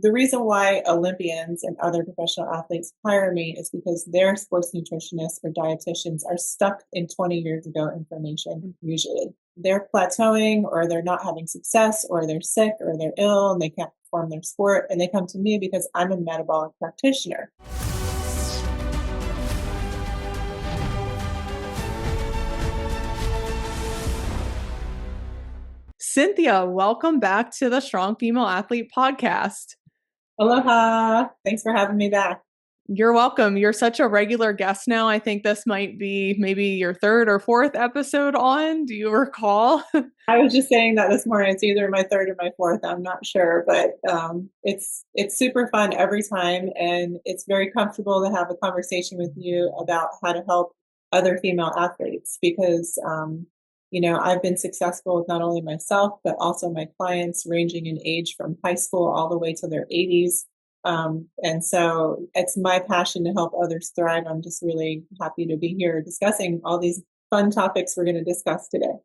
the reason why Olympians and other professional athletes hire me is because their sports nutritionists or dietitians are stuck in 20 years ago information, usually. They're plateauing or they're not having success or they're sick or they're ill and they can't perform their sport. And they come to me because I'm a metabolic practitioner. Cynthia, welcome back to the Strong Female Athlete podcast. Aloha. Thanks for having me back. You're welcome. You're such a regular guest now. I think this might be maybe your third or fourth episode on. Do you recall? I was just saying that this morning. It's either my third or my fourth. I'm not sure, but it's super fun every time, and it's very comfortable to have a conversation with you about how to help other female athletes because I've been successful with not only myself but also my clients, ranging in age from high school all the way to their 80s. And so it's my passion to help others thrive. I'm just really happy to be here discussing all these fun topics we're going to discuss today.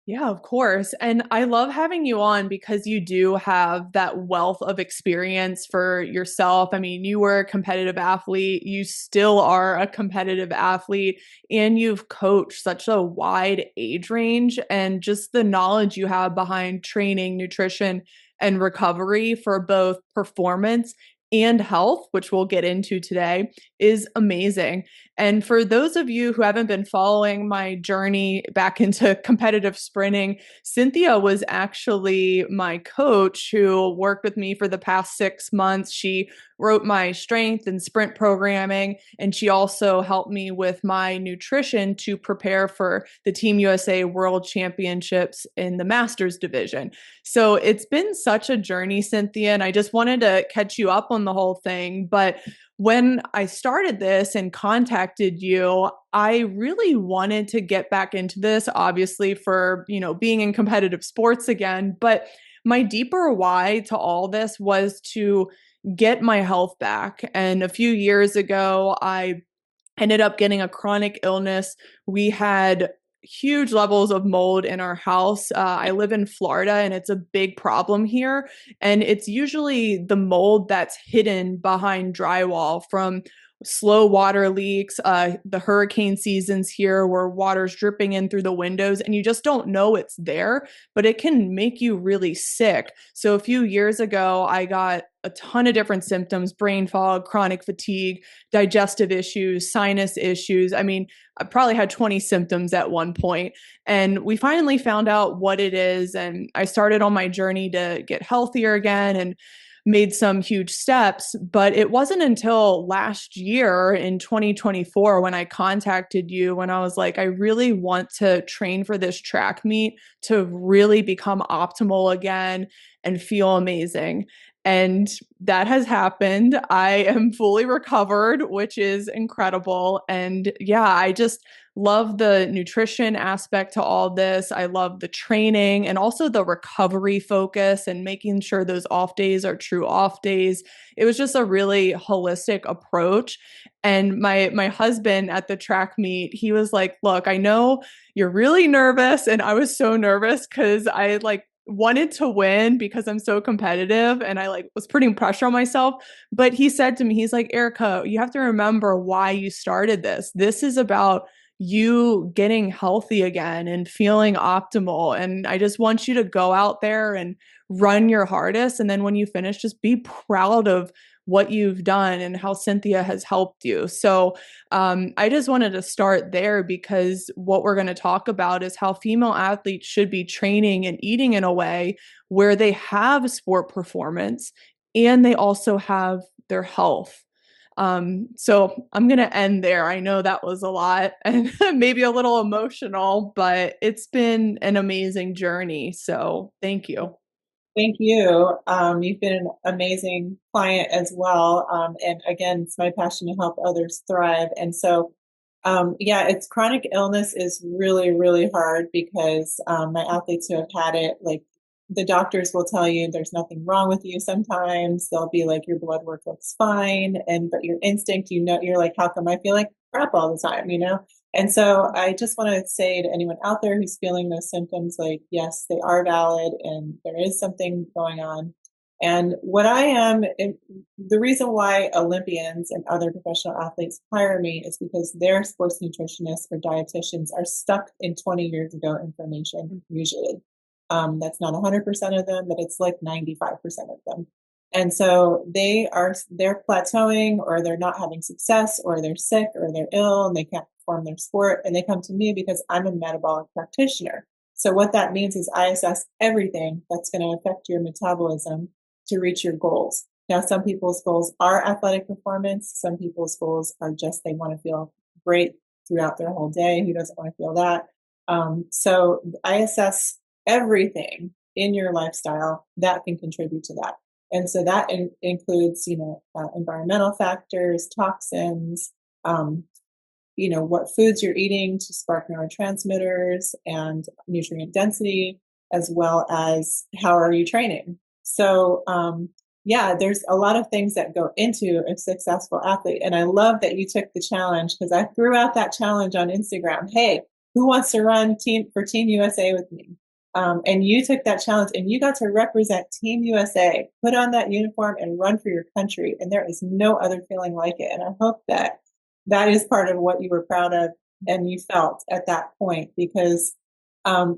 Yeah, of course. And I love having you on because you do have that wealth of experience for yourself. I mean, you were a competitive athlete, you still are a competitive athlete, and you've coached such a wide age range, and just the knowledge you have behind training, nutrition, and recovery for both performance and health, which we'll get into today, is amazing. And for those of you who haven't been following my journey back into competitive sprinting, Cynthia was actually my coach who worked with me for the past 6 months. She wrote my strength and sprint programming, and she also helped me with my nutrition to prepare for the Team USA World Championships in the Masters division. So it's been such a journey, Cynthia, and I just wanted to catch you up on the whole thing. But when I started this and contacted you, I really wanted to get back into this, obviously, for, being in competitive sports again. But my deeper why to all this was to get my health back. And a few years ago, I ended up getting a chronic illness. We had huge levels of mold in our house. I live in Florida and it's a big problem here. And it's usually the mold that's hidden behind drywall from slow water leaks, the hurricane seasons here where water's dripping in through the windows and you just don't know it's there, but it can make you really sick. So a few years ago, I got a ton of different symptoms: brain fog, chronic fatigue, digestive issues, sinus issues. I mean, I probably had 20 symptoms at one point. And we finally found out what it is. And I started on my journey to get healthier again and made some huge steps. But it wasn't until last year in 2024 when I contacted you, when I was like, I really want to train for this track meet to really become optimal again and feel amazing. And that has happened. I am fully recovered, which is incredible. And yeah, I just love the nutrition aspect to all this. I love the training and also the recovery focus and making sure those off days are true off days. It was just a really holistic approach. And my husband at the track meet, he was like, "Look, I know you're really nervous." And I was so nervous because I wanted to win because I'm so competitive and I was putting pressure on myself. But he said to me, he's like, "Erica, you have to remember why you started this. This is about you getting healthy again and feeling optimal. And I just want you to go out there and run your hardest. And then when you finish, just be proud of what you've done and how Cynthia has helped you." So I just wanted to start there because what we're going to talk about is how female athletes should be training and eating in a way where they have sport performance and they also have their health. So I'm going to end there. I know that was a lot and maybe a little emotional, but it's been an amazing journey. So thank you. Thank you. You've been an amazing client as well. And again, it's my passion to help others thrive. And so, it's chronic illness is really, really hard because my athletes who have had it, the doctors will tell you there's nothing wrong with you. Sometimes they'll be like, your blood work looks fine. But your instinct, you're like, how come I feel like crap all the time? And so I just want to say to anyone out there who's feeling those symptoms, yes, they are valid and there is something going on. And what I am, the reason why Olympians and other professional athletes hire me is because their sports nutritionists or dietitians are stuck in 20 years ago information, usually. That's not 100% of them, but it's like 95% of them. And so they're plateauing, or they're not having success, or they're sick, or they're ill and they can't perform their sport. And they come to me because I'm a metabolic practitioner. So what that means is I assess everything that's going to affect your metabolism to reach your goals. Now, some people's goals are athletic performance. Some people's goals are just they want to feel great throughout their whole day. Who doesn't want to feel that? So I assess everything in your lifestyle that can contribute to that. And so that includes, environmental factors, toxins, what foods you're eating to spark neurotransmitters and nutrient density, as well as how are you training. So, there's a lot of things that go into a successful athlete. And I love that you took the challenge, because I threw out that challenge on Instagram. Hey, who wants to run for Team USA with me? And you took that challenge and you got to represent Team USA, put on that uniform and run for your country. And there is no other feeling like it. And I hope that that is part of what you were proud of and you felt at that point, because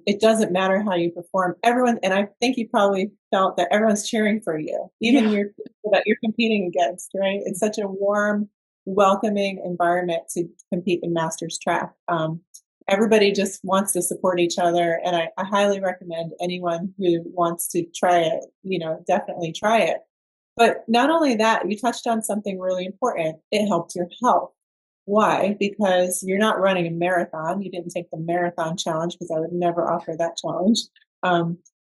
it doesn't matter how you perform. Everyone, and I think you probably felt that everyone's cheering for you, even your people that you're competing against, right? It's such a warm, welcoming environment to compete in masters track. Everybody just wants to support each other, and I highly recommend anyone who wants to try it, definitely try it. But not only that, you touched on something really important. It helped your health. Why? Because you're not running a marathon. You didn't take the marathon challenge, because I would never offer that challenge.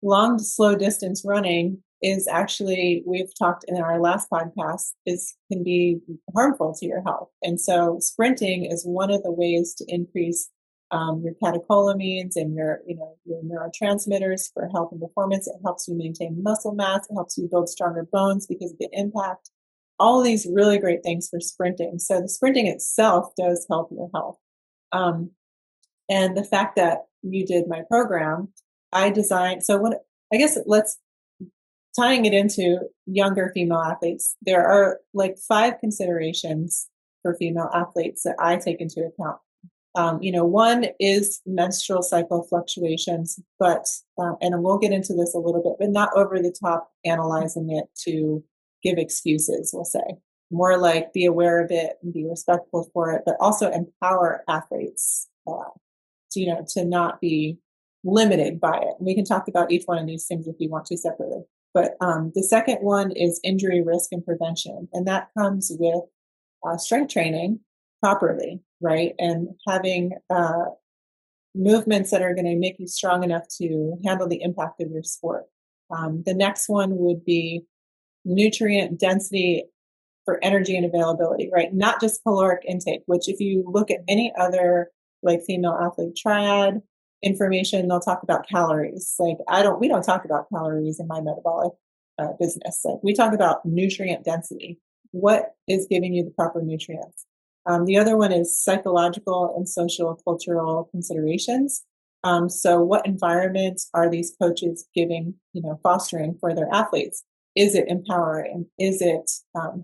Long to slow distance running is actually, we've talked in our last podcast, can be harmful to your health. And so sprinting is one of the ways to increase your catecholamines and your neurotransmitters for health and performance. It helps you maintain muscle mass. It helps you build stronger bones because of the impact. All of these really great things for sprinting. So the sprinting itself does help your health. And the fact that you did my program, I designed, let's tying it into younger female athletes. There are like 5 considerations for female athletes that I take into account. One is menstrual cycle fluctuations, and we'll get into this a little bit, but not over the top analyzing it to give excuses, we'll say. More like be aware of it and be respectful for it, but also empower athletes to not be limited by it. And we can talk about each one of these things if you want to separately. But the second one is injury risk and prevention. And that comes with strength training properly, right? And having movements that are going to make you strong enough to handle the impact of your sport. The next one would be nutrient density for energy and availability, right? Not just caloric intake, which if you look at any other like female athlete triad information, they'll talk about calories. Like we don't talk about calories in my metabolic business. Like we talk about nutrient density. What is giving you the proper nutrients? The other one is psychological and social cultural considerations. So what environments are these coaches fostering for their athletes? Is it empowering? Is it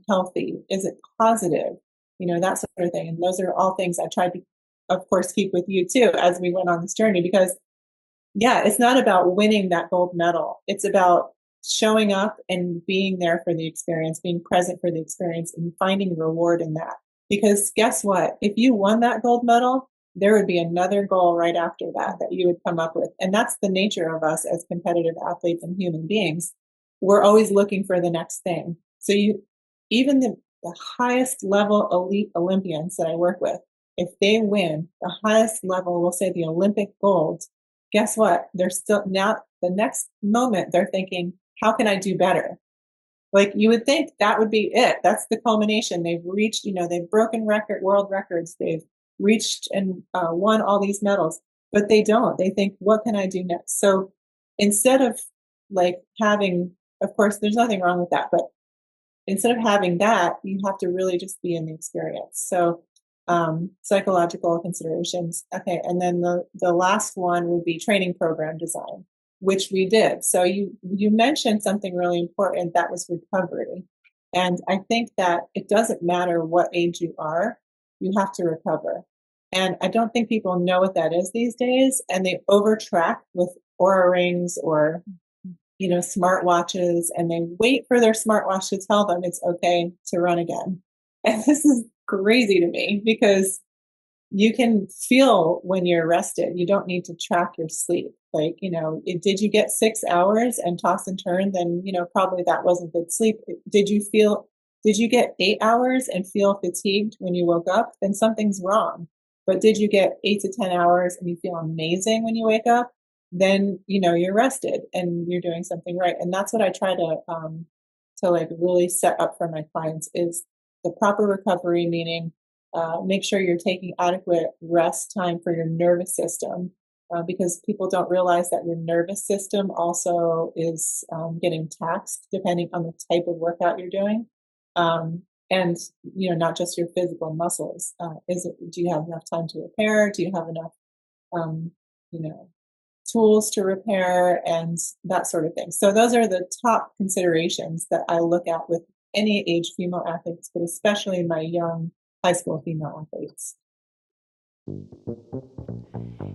healthy? Is it positive? That sort of thing. And those are all things I tried to, of course, keep with you too, as we went on this journey, because it's not about winning that gold medal. It's about showing up and being there for the experience, being present for the experience and finding reward in that. Because guess what? If you won that gold medal, there would be another goal right after that you would come up with. And that's the nature of us as competitive athletes and human beings. We're always looking for the next thing. So even the highest level elite Olympians that I work with, if they win the highest level, we'll say the Olympic gold, guess what? They're still now the next moment they're thinking, how can I do better? Like you would think that would be it. That's the culmination. They've reached, they've broken world records. They've reached and won all these medals, but they don't. They think, what can I do next? So instead of having, of course, there's nothing wrong with that, but instead of having that, you have to really just be in the experience. So psychological considerations. Okay. And then the last one would be training program design. which we did. So you mentioned something really important, that was recovery. And I think that it doesn't matter what age you are, you have to recover. And I don't think people know what that is these days, and they overtrack with Aura rings or smart watches, and they wait for their smartwatch to tell them it's okay to run again. And this is crazy to me because you can feel when you're rested. You don't need to track your sleep. Like, did you get 6 hours and toss and turn? Then, probably that wasn't good sleep. Did you get 8 hours and feel fatigued when you woke up? Then something's wrong. But did you get 8 to 10 hours and you feel amazing when you wake up? Then, you're rested and you're doing something right. And that's what I try to like really set up for my clients is the proper recovery, meaning make sure you're taking adequate rest time for your nervous system because people don't realize that your nervous system also is getting taxed depending on the type of workout you're doing. And not just your physical muscles. Do you have enough time to repair? Do you have enough um, you know tools to repair and that sort of thing? So those are the top considerations that I look at with any age female athletes, but especially my young high school female athletes.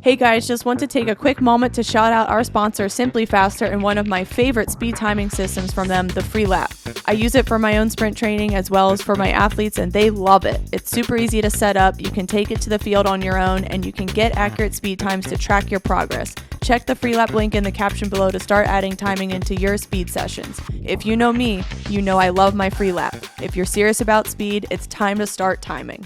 Hey guys, just want to take a quick moment to shout out our sponsor, Simply Faster, and one of my favorite speed timing systems from them, the Freelap. I use it for my own sprint training as well as for my athletes, and they love it. It's super easy to set up, you can take it to the field on your own, and you can get accurate speed times to track your progress. Check the Freelap link in the caption below to start adding timing into your speed sessions. If you know me, you know I love my Freelap. If you're serious about speed, it's time to start timing.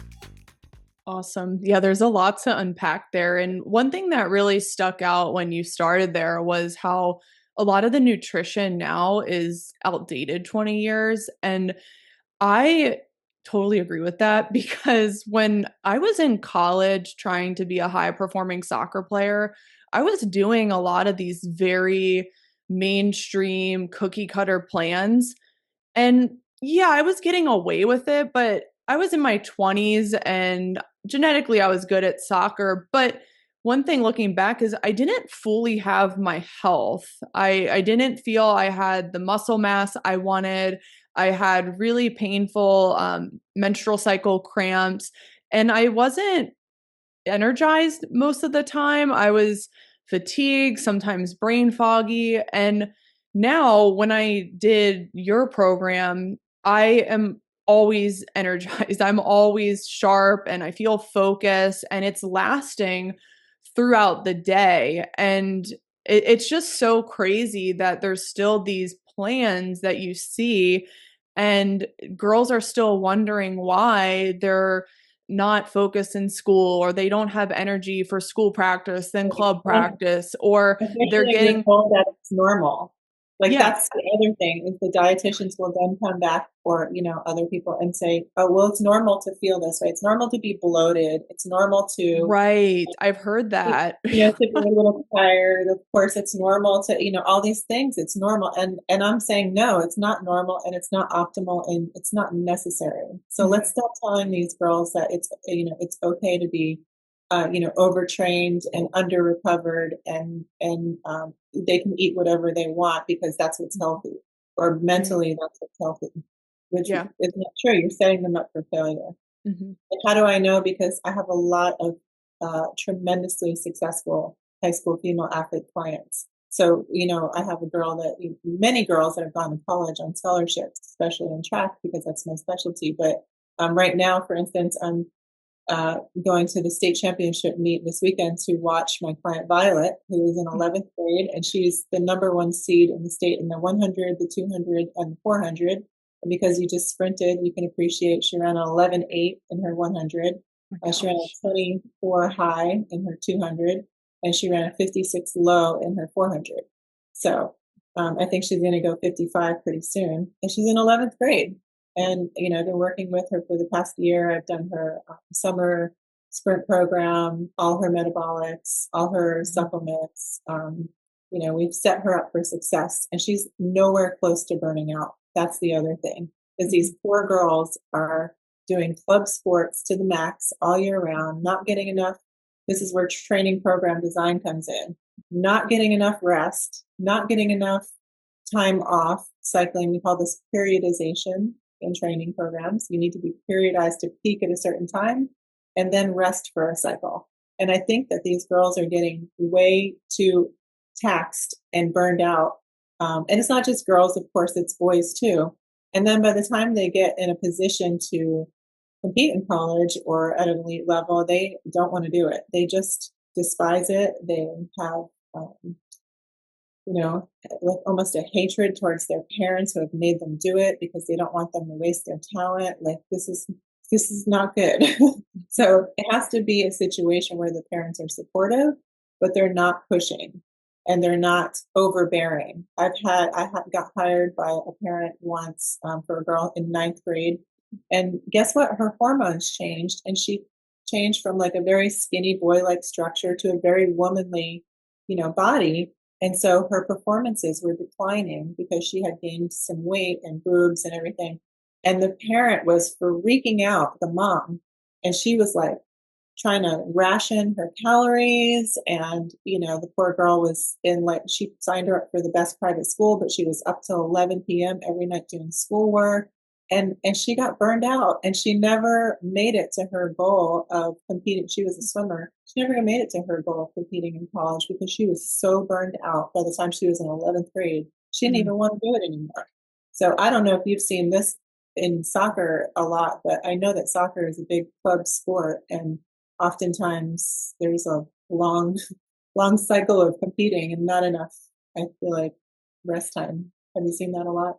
Awesome. Yeah, there's a lot to unpack there. And one thing that really stuck out when you started there was how a lot of the nutrition now is outdated 20 years. And I totally agree with that because when I was in college trying to be a high performing soccer player, I was doing a lot of these very mainstream cookie cutter plans. And yeah, I was getting away with it, but I was in my 20s and genetically I was good at soccer. But one thing looking back is I didn't fully have my health. I didn't feel I had the muscle mass I wanted. I had really painful menstrual cycle cramps, and I wasn't energized most of the time. I was fatigued, sometimes brain foggy. And now, when I did your program, I am always energized. I'm always sharp and I feel focused, and it's lasting throughout the day. And it's just so crazy that there's still these plans that you see, and girls are still wondering why they're not focused in school, or they don't have energy for school practice then club practice, or they're Especially if you're getting told that it's normal. Like, yeah. that's the other thing is the dietitians will then come back or, other people and say, "Oh, well, it's normal to feel this way. It's normal to be bloated. It's normal to, Right, I've heard that. to be a little tired. Of course, it's normal to, all these things. It's normal." And I'm saying, no, it's not normal and it's not optimal and it's not necessary. So let's stop telling these girls that it's okay to be overtrained and under recovered and they can eat whatever they want because that's what's healthy, or mentally that's what's healthy, which Yeah. is not true. You're setting them up for failure. Mhm. And how do I know? Because I have a lot of tremendously successful high school female athlete clients. So, I have many girls that have gone to college on scholarships, especially in track because that's my specialty. But right now, for instance, I'm going to the state championship meet this weekend to watch my client Violet, who is in 11th grade, and she's the number one seed in the state in the 100, the 200, and the 400. And because you just sprinted, you can appreciate she ran an 11.8 in her 100. She ran a 24 high in her 200, and she ran a 56 low in her 400. So I think she's going to go 55 pretty soon, and she's in 11th grade. And, I've been working with her for the past year. I've done her summer sprint program, all her metabolics, all her supplements. We've set her up for success, and she's nowhere close to burning out. That's the other thing, is these poor girls are doing club sports to the max all year round, not getting enough. This is where training program design comes in. not getting enough rest, not getting enough time off cycling. We call this periodization in training programs. You need to be periodized to peak at a certain time and then rest for a cycle. And I think that these girls are getting way too taxed and burned out. And it's not just girls, of course, it's boys too. And then by the time they get in a position to compete in college or at an elite level, they don't want to do it. They just despise it. They have um, like almost a hatred towards their parents who have made them do it because they don't want them to waste their talent. Like this is not good. So it has to be a situation where the parents are supportive, but they're not pushing and they're not overbearing. Got hired by a parent once for a girl in ninth grade, and guess what? Her hormones changed, and she changed from like a very skinny boy-like structure to a very womanly, body. And so her performances were declining because she had gained some weight and boobs and everything. And the parent was freaking out, the mom. And she was like trying to ration her calories. And, the poor girl was in like, she signed her up for the best private school, but she was up till 11 p.m. every night doing schoolwork. And she got burned out, and she never made it to her goal of competing. She was a swimmer. She never made it to her goal of competing in college because she was so burned out by the time she was in 11th grade. She didn't Mm. even want to do it anymore. So I don't know if you've seen this in soccer a lot, but I know that soccer is a big club sport, and oftentimes there's a long, long cycle of competing and not enough, I feel like, rest time. Have you seen that a lot?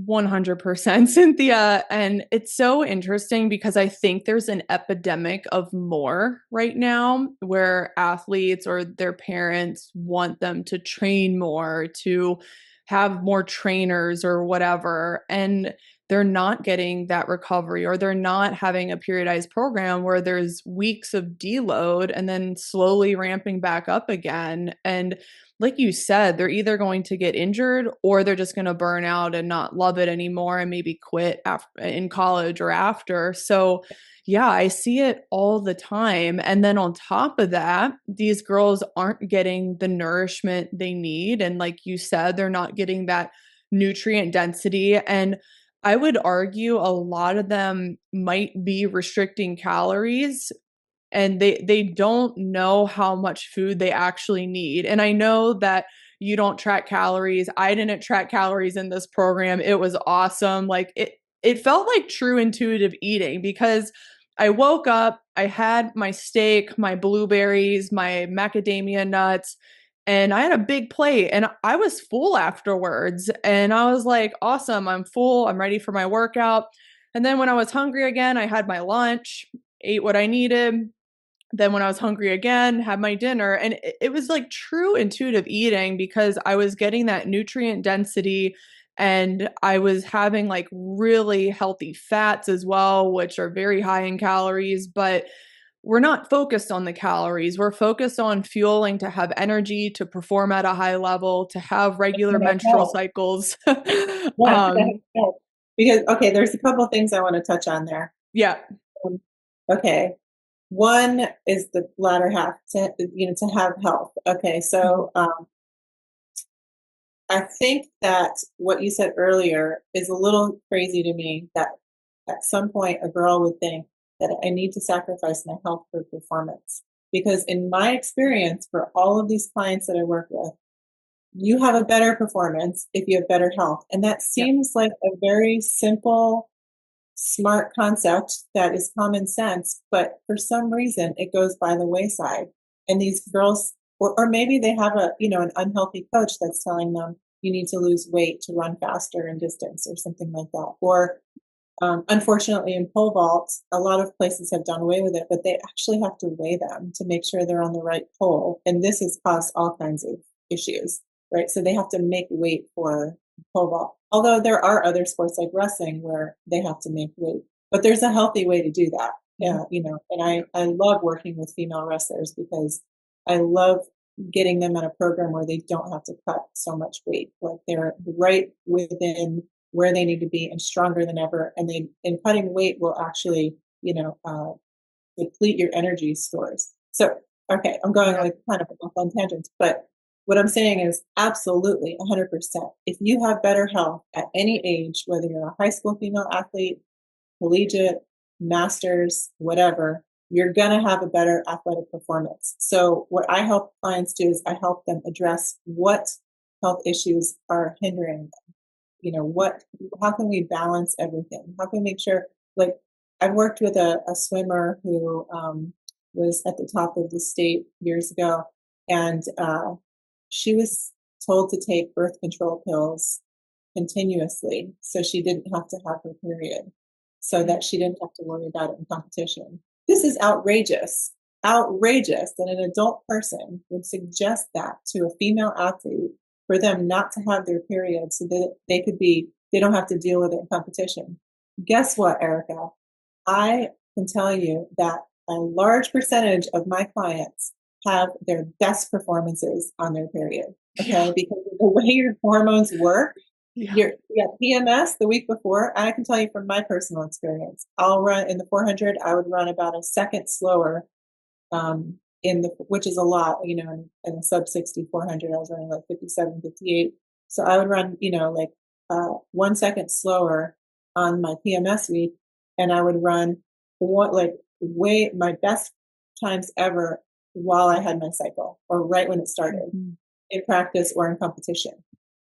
100% Cynthia. And it's so interesting because I think there's an epidemic of more right now where athletes or their parents want them to train more, to have more trainers or whatever. And they're not getting that recovery, or they're not having a periodized program where there's weeks of deload and then slowly ramping back up again. And like you said, they're either going to get injured or they're just going to burn out and not love it anymore and maybe quit in college or after. So, yeah, I see it all the time. And then on top of that, these girls aren't getting the nourishment they need. And like you said, they're not getting that nutrient density. And I would argue a lot of them might be restricting calories, and they don't know how much food they actually need. And I know that you don't track calories. I didn't track calories in this program. It was awesome. Like it felt like true intuitive eating because I woke up, I had my steak, my blueberries, my macadamia nuts, and I had a big plate and I was full afterwards. And I was like, awesome, I'm full. I'm ready for my workout. And then when I was hungry again, I had my lunch, ate what I needed, then when I was hungry again, had my dinner. And it was like true intuitive eating because I was getting that nutrient density and I was having like really healthy fats as well, which are very high in calories. But we're not focused on the calories. We're focused on fueling to have energy, to perform at a high level, to have regular menstrual cycles. Yeah, um, because okay, there's a couple things I want to touch on there. yeah. Um, okay, one is the latter half to have health. Okay, Mhm. so I think that what you said earlier is a little crazy to me. That at some point a girl would think that I need to sacrifice my health for performance. Because in my experience, for all of these clients that I work with, you have a better performance if you have better health. And that Yeah. seems like a very simple, smart concept that is common sense, but for some reason it goes by the wayside. And these girls, or maybe they have an unhealthy coach that's telling them you need to lose weight to run faster in distance or something like that. Or unfortunately, in pole vaults, a lot of places have done away with it, but they actually have to weigh them to make sure they're on the right pole. And this has caused all kinds of issues, right? So they have to make weight for pole vault. Although there are other sports like wrestling where they have to make weight, but there's a healthy way to do that. Mhm. Yeah, and I love working with female wrestlers because I love getting them in a program where they don't have to cut so much weight. Like they're right within where they need to be and stronger than ever. And cutting weight will actually, deplete your energy stores. So Okay, I'm going like kind of off on tangents, but what I'm saying is absolutely 100%. If you have better health at any age, whether you're a high school female athlete, collegiate, masters, whatever, you're going to have a better athletic performance. So what I help clients do is I help them address what health issues are hindering them. How can we balance everything? How can we make sure, like, I've worked with a swimmer who was at the top of the state years ago, and she was told to take birth control pills continuously so she didn't have to have her period, so that she didn't have to worry about it in competition. This is outrageous. Outrageous that an adult person would suggest that to a female athlete for them not to have their period so that they don't have to deal with it in competition. Guess what, Erica? I can tell you that a large percentage of my clients have their best performances on their period. Okay, Yeah. because of the way your hormones work, Yeah. your PMS the week before, and I can tell you from my personal experience, I'll run in the 400, I would run about a second slower, which is a lot, in a sub 60 400, I was running like 57, 58. So I would run, like 1 second slower on my PMS week, and I would run my best times ever while I had my cycle or right when it started in practice or in competition.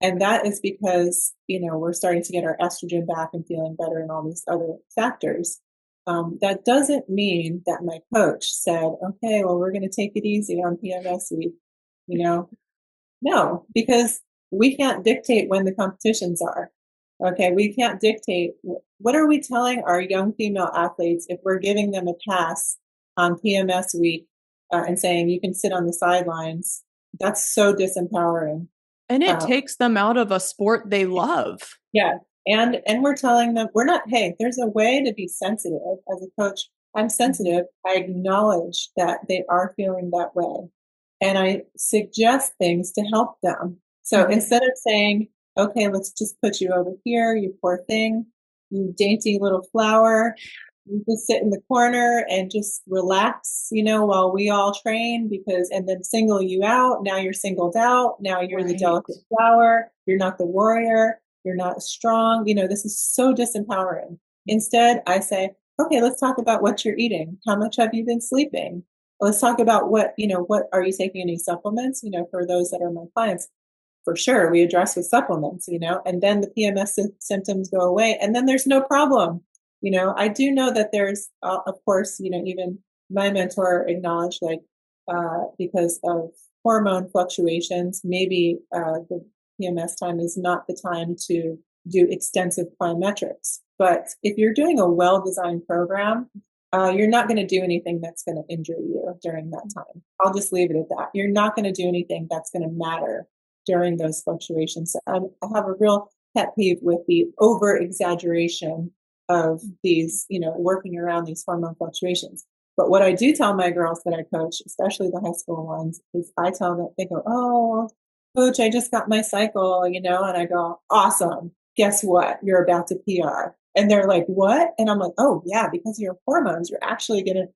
And that is because, we're starting to get our estrogen back and feeling better and all these other factors. That doesn't mean that my coach said, okay, well, we're going to take it easy on PMS week. No, because we can't dictate when the competitions are. Okay, we can't dictate. What are we telling our young female athletes if we're giving them a pass on PMS week and saying you can sit on the sidelines? That's so disempowering. And it Uh, takes them out of a sport they love. yeah, and we're telling them we're not. Hey, there's a way to be sensitive as a coach. I'm sensitive. I acknowledge that they are feeling that way, and I suggest things to help them. So instead of saying, okay, let's just put you over here, you poor thing, you dainty little flower, you just sit in the corner and just relax, while we all train and then single you out. Now you're singled out. Now you're the Right. delicate flower. You're not the warrior. You're not strong. This is so disempowering. Instead, I say, okay, let's talk about what you're eating. How much have you been sleeping? Let's talk about what are you taking any supplements, for those that are my clients. For sure, we address with supplements, and then the PMS symptoms go away, and then there's no problem. I do know that there's, of course, even my mentor acknowledged, like, because of hormone fluctuations, maybe the PMS time is not the time to do extensive plyometrics. But if you're doing a well-designed program, you're not going to do anything that's going to injure you during that time. I'll just leave it at that. You're not going to do anything that's going to matter during those fluctuations. So I have a real pet peeve with the over exaggeration of these, working around these hormone fluctuations. But what I do tell my girls that I coach, especially the high school ones, is I tell them, they go, oh, coach, I just got my cycle, and I go, awesome. Guess what? You're about to PR. And they're like, what? And I'm like, oh, yeah, because of your hormones, you're actually going to,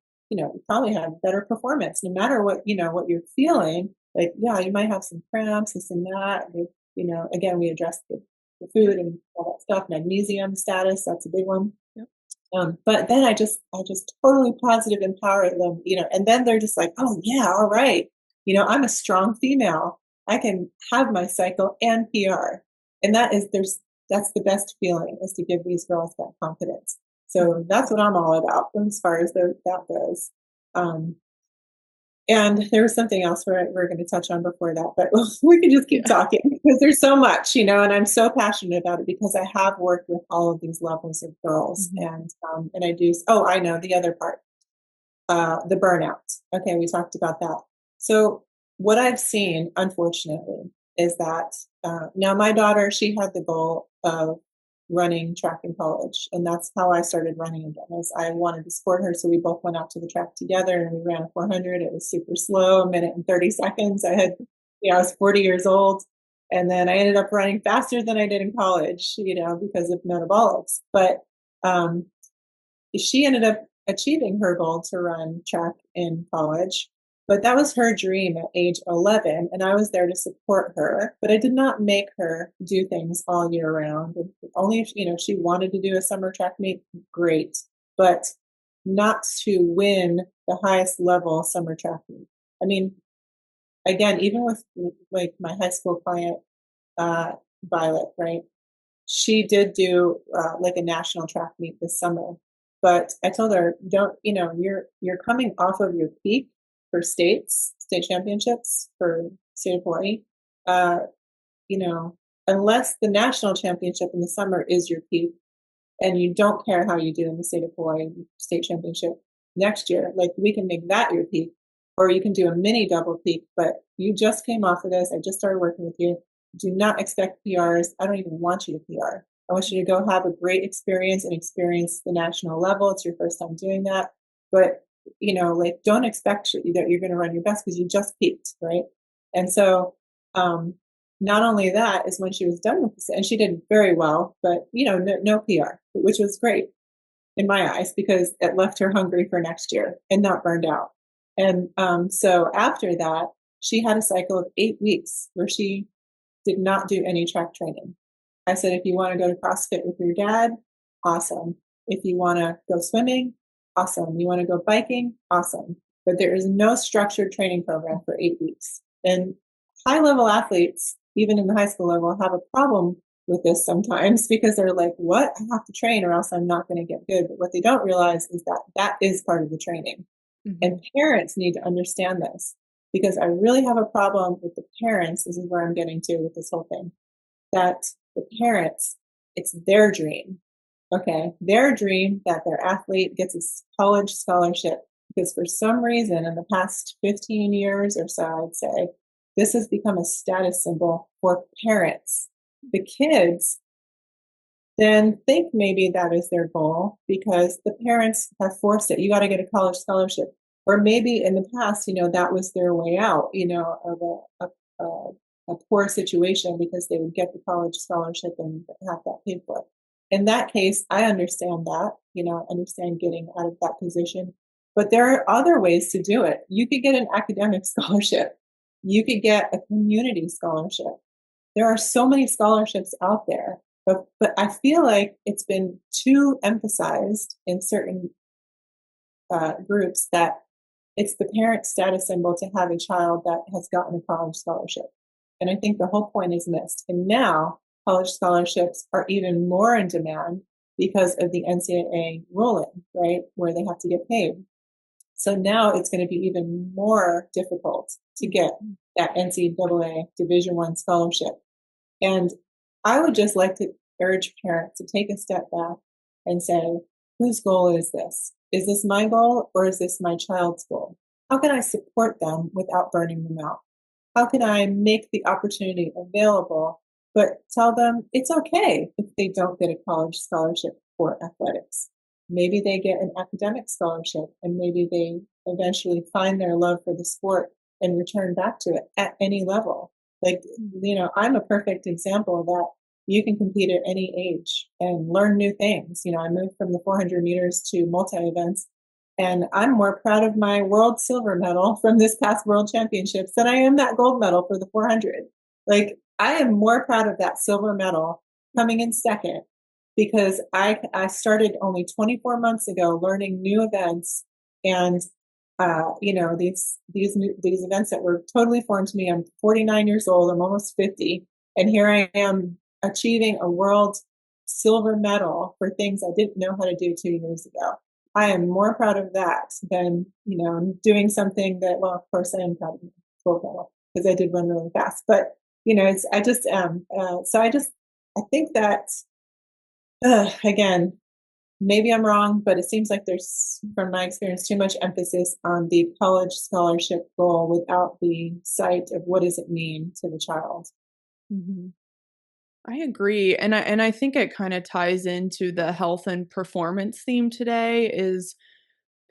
probably have better performance no matter what, what you're feeling. Like, yeah, you might have some cramps, this and that. Again, we address the food and all that stuff, magnesium status, that's a big one. Yep. But then I just totally positive empower them, and then they're just like, oh yeah, all right. I'm a strong female. I can have my cycle and PR. And that's the best feeling, is to give these girls that confidence. So that's what I'm all about as far as that goes. And there was something else we're going to touch on before that, but we can just keep talking because there's so much, and I'm so passionate about it because I have worked with all of these levels of girls, and I do. Oh, I know the other part, the burnout. Okay, we talked about that. So what I've seen, unfortunately, is that now my daughter, she had the goal of running track in college, and that's how I started running again. Was I wanted to support her, so we both went out to the track together and we ran a 400. It was super slow, a minute and 30 seconds. I was 40 years old, and then I ended up running faster than I did in college, because of metabolics. But she ended up achieving her goal to run track in college. But that was her dream at age 11, and I was there to support her. But I did not make her do things all year round. And only if, she wanted to do a summer track meet, great. But not to win the highest level summer track meet. I mean, again, even with like my high school client, Violet, right? She did do like a national track meet this summer, but I told her, don't, you're coming off of your peak for state championships for state of Hawaii. Uh, you know, unless the national championship in the summer is your peak, and you don't care how you do in the state of Hawaii state championship next year, like we can make that your peak, or you can do a mini double peak. But you just came off of this. I just started working with you. Do not expect PRs. I don't even want you to PR. I want you to go have a great experience and experience the national level. It's your first time doing that. But, like don't expect that you're going to run your best because you just peaked, right? And so, not only that is when she was done with this, and she did very well, but, no PR, which was great in my eyes because it left her hungry for next year and not burned out. And so after that, she had a cycle of 8 weeks where she did not do any track training. I said, if you want to go to CrossFit with your dad, awesome. If you want to go swimming, awesome. You want to go biking, awesome. But there is no structured training program for 8 weeks. And high level athletes, even in the high school level, have a problem with this sometimes because they're like, what? I have to train or else I'm not going to get good. But what they don't realize is that that is part of the training. Mm-hmm. And parents need to understand this because I really have a problem with the parents. This is where I'm getting to with this whole thing, that the parents, it's their dream. Okay. Their dream that their athlete gets a college scholarship because for some reason in the past 15 years or so, I'd say, this has become a status symbol for parents. The kids then think maybe that is their goal because the parents have forced it. You got to get a college scholarship. Or maybe in the past, that was their way out, of a poor situation because they would get the college scholarship and have that paid for. In that case, I understand that, understand getting out of that position. But there are other ways to do it. You could get an academic scholarship. You could get a community scholarship. There are so many scholarships out there, but I feel like it's been too emphasized in certain groups that it's the parent status symbol to have a child that has gotten a college scholarship. And I think the whole point is missed. And now college scholarships are even more in demand because of the NCAA ruling, right? Where they have to get paid. So now it's going to be even more difficult to get that NCAA Division I scholarship. And I would just like to urge parents to take a step back and say, whose goal is this? Is this my goal or is this my child's goal? How can I support them without burning them out? How can I make the opportunity available, but tell them it's okay if they don't get a college scholarship for athletics? Maybe they get an academic scholarship and maybe they eventually find their love for the sport and return back to it at any level. Like, I'm a perfect example that you can compete at any age and learn new things. I moved from the 400 meters to multi-events, and I'm more proud of my world silver medal from this past world championships than I am that gold medal for the 400. Like, I am more proud of that silver medal coming in second because I started only 24 months ago learning new events and these events that were totally foreign to me. I'm 49 years old. I'm almost 50. And here I am achieving a world silver medal for things I didn't know how to do 2 years ago. I am more proud of that than, doing something that, well, of course I am proud of the gold medal because I did run really fast. But, I just am. I think that, again, maybe I'm wrong, but it seems like there's, from my experience, too much emphasis on the college scholarship goal without the sight of what does it mean to the child. Mm-hmm. I agree. And I think it kind of ties into the health and performance theme today is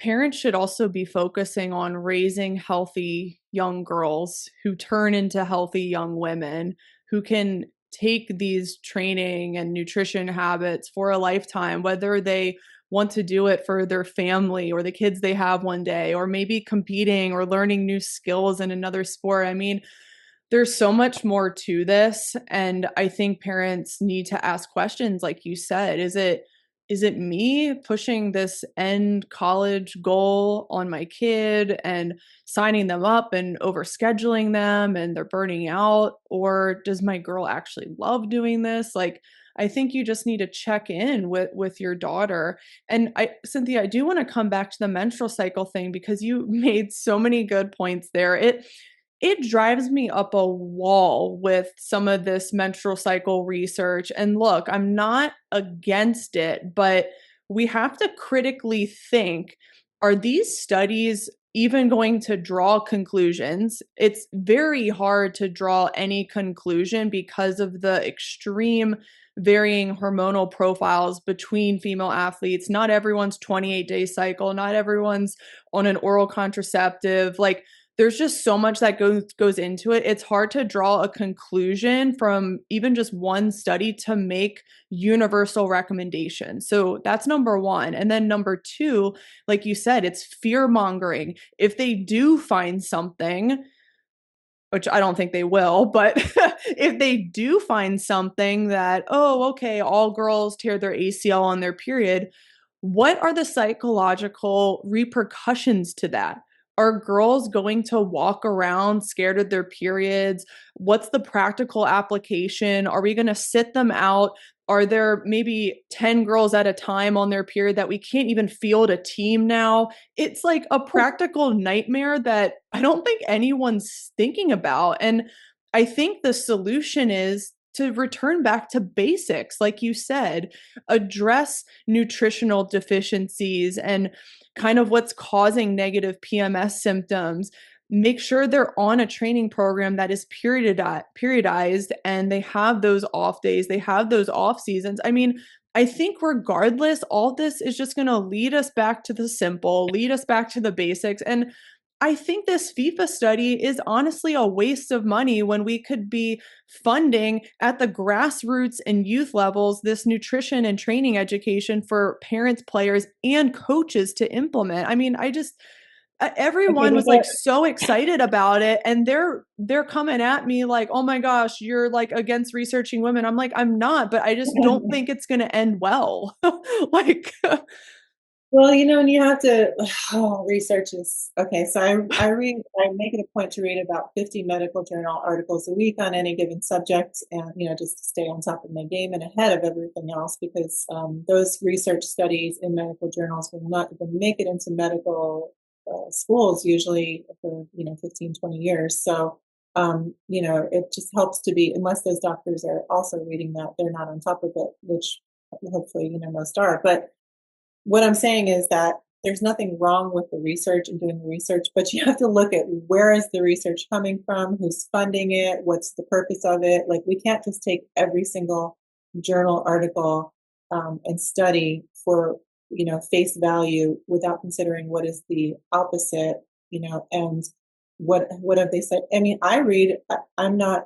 parents should also be focusing on raising healthy young girls who turn into healthy young women who can take these training and nutrition habits for a lifetime, whether they want to do it for their family or the kids they have one day, or maybe competing or learning new skills in another sport. I mean, there's so much more to this, and I think parents need to ask questions like you said. Is it me pushing this end college goal on my kid and signing them up and overscheduling them and they're burning out, or does my girl actually love doing this? Like, I think you just need to check in with your daughter. And I Cynthia, I do want to come back to the menstrual cycle thing because you made so many good points there. It drives me up a wall with some of this menstrual cycle research. And look, I'm not against it, but we have to critically think, are these studies even going to draw conclusions? It's very hard to draw any conclusion because of the extreme varying hormonal profiles between female athletes. Not everyone's 28-day cycle, not everyone's on an oral contraceptive. Like, there's just so much that goes into it. It's hard to draw a conclusion from even just one study to make universal recommendations. So that's number one. And then number two, like you said, it's fear mongering. If they do find something, which I don't think they will, but if they do find something that, oh, okay, all girls tear their ACL on their period, what are the psychological repercussions to that? Are girls going to walk around scared of their periods? What's the practical application? Are we going to sit them out? Are there maybe 10 girls at a time on their period that we can't even field a team now? It's like a practical nightmare that I don't think anyone's thinking about. And I think the solution is to return back to basics, like you said, address nutritional deficiencies and kind of what's causing negative PMS symptoms. Make sure they're on a training program that is periodized and they have those off days, they have those off seasons. I mean, I think regardless, all this is just going to lead us back to the simple, lead us back to the basics. And I think this FIFA study is honestly a waste of money when we could be funding at the grassroots and youth levels this nutrition and training education for parents, players, and coaches to implement. I mean, Okay, everyone was there's like a so excited about it, and they're coming at me like, "Oh my gosh, you're like against researching women." I'm like, "I'm not, but I just don't think it's going to end well." Like well, and you have to research is okay. So I make it a point to read about 50 medical journal articles a week on any given subject, and just to stay on top of my game and ahead of everything else, because those research studies in medical journals will not even make it into medical schools usually for 15, 20 years. So it just helps to be, unless those doctors are also reading that, they're not on top of it, which hopefully most are. But what I'm saying is that there's nothing wrong with the research and doing the research, but you have to look at where is the research coming from, who's funding it, what's the purpose of it. Like, we can't just take every single journal article and study for face value without considering what is the opposite, and what have they said. I mean, I'm not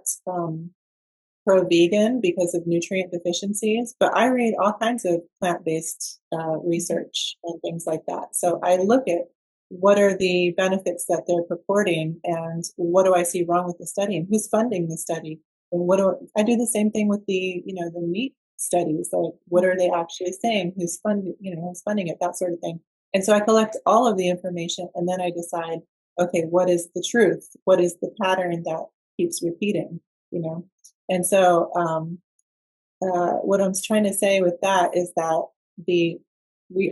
pro-vegan because of nutrient deficiencies, but I read all kinds of plant-based research and things like that. So I look at what are the benefits that they're purporting, and what do I see wrong with the study, and who's funding the study, and I do the same thing with the meat studies. Like, what are they actually saying? Who's funding it? That sort of thing. And so I collect all of the information, and then I decide, okay, what is the truth? What is the pattern that keeps repeating? And so, what I'm trying to say with that is that we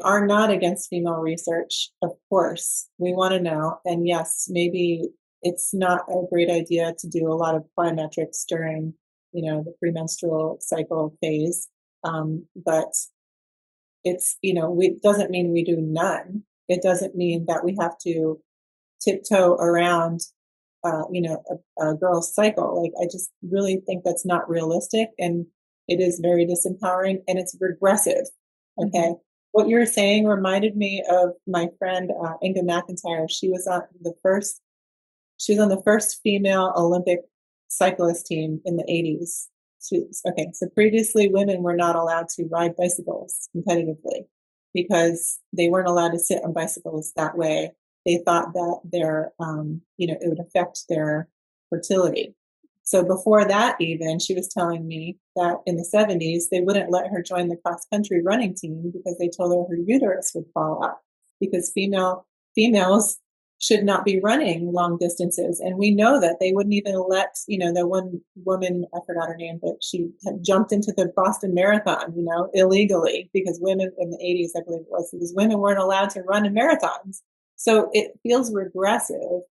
are not against female research. Of course, we want to know, and yes, maybe it's not a great idea to do a lot of plyometrics during, the premenstrual cycle phase. But it doesn't mean we do none. It doesn't mean that we have to tiptoe around a girl's cycle. Like, I just really think that's not realistic, and it is very disempowering, and it's regressive. Okay. Mm-hmm. What you're saying reminded me of my friend, Inga McIntyre. She was on the first female Olympic cyclist team in the 80s. Okay, so previously women were not allowed to ride bicycles competitively because they weren't allowed to sit on bicycles that way. They thought that it would affect their fertility. So before that, even, she was telling me that in the 70s, they wouldn't let her join the cross country running team because they told her her uterus would fall out because females should not be running long distances. And we know that they wouldn't even let, the one woman, I forgot her name, but she had jumped into the Boston Marathon, illegally because women in the 80s, I believe it was, because women weren't allowed to run in marathons. So it feels regressive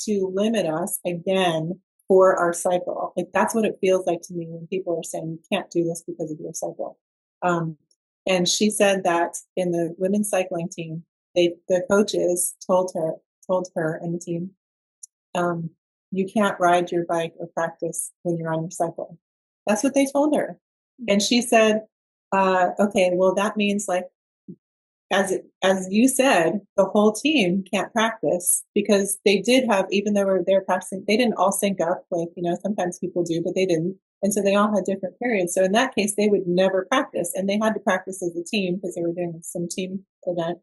to limit us again for our cycle. Like that's what it feels like to me when people are saying you can't do this because of your cycle. And she said that in the women's cycling team, the coaches told her and the team, you can't ride your bike or practice when you're on your cycle. That's what they told her. And she said, okay, well, that means like, as you said, the whole team can't practice because they did have, even though they're practicing, they didn't all sync up. Like, sometimes people do, but they didn't. And so they all had different periods. So in that case, they would never practice and they had to practice as a team because they were doing some team event.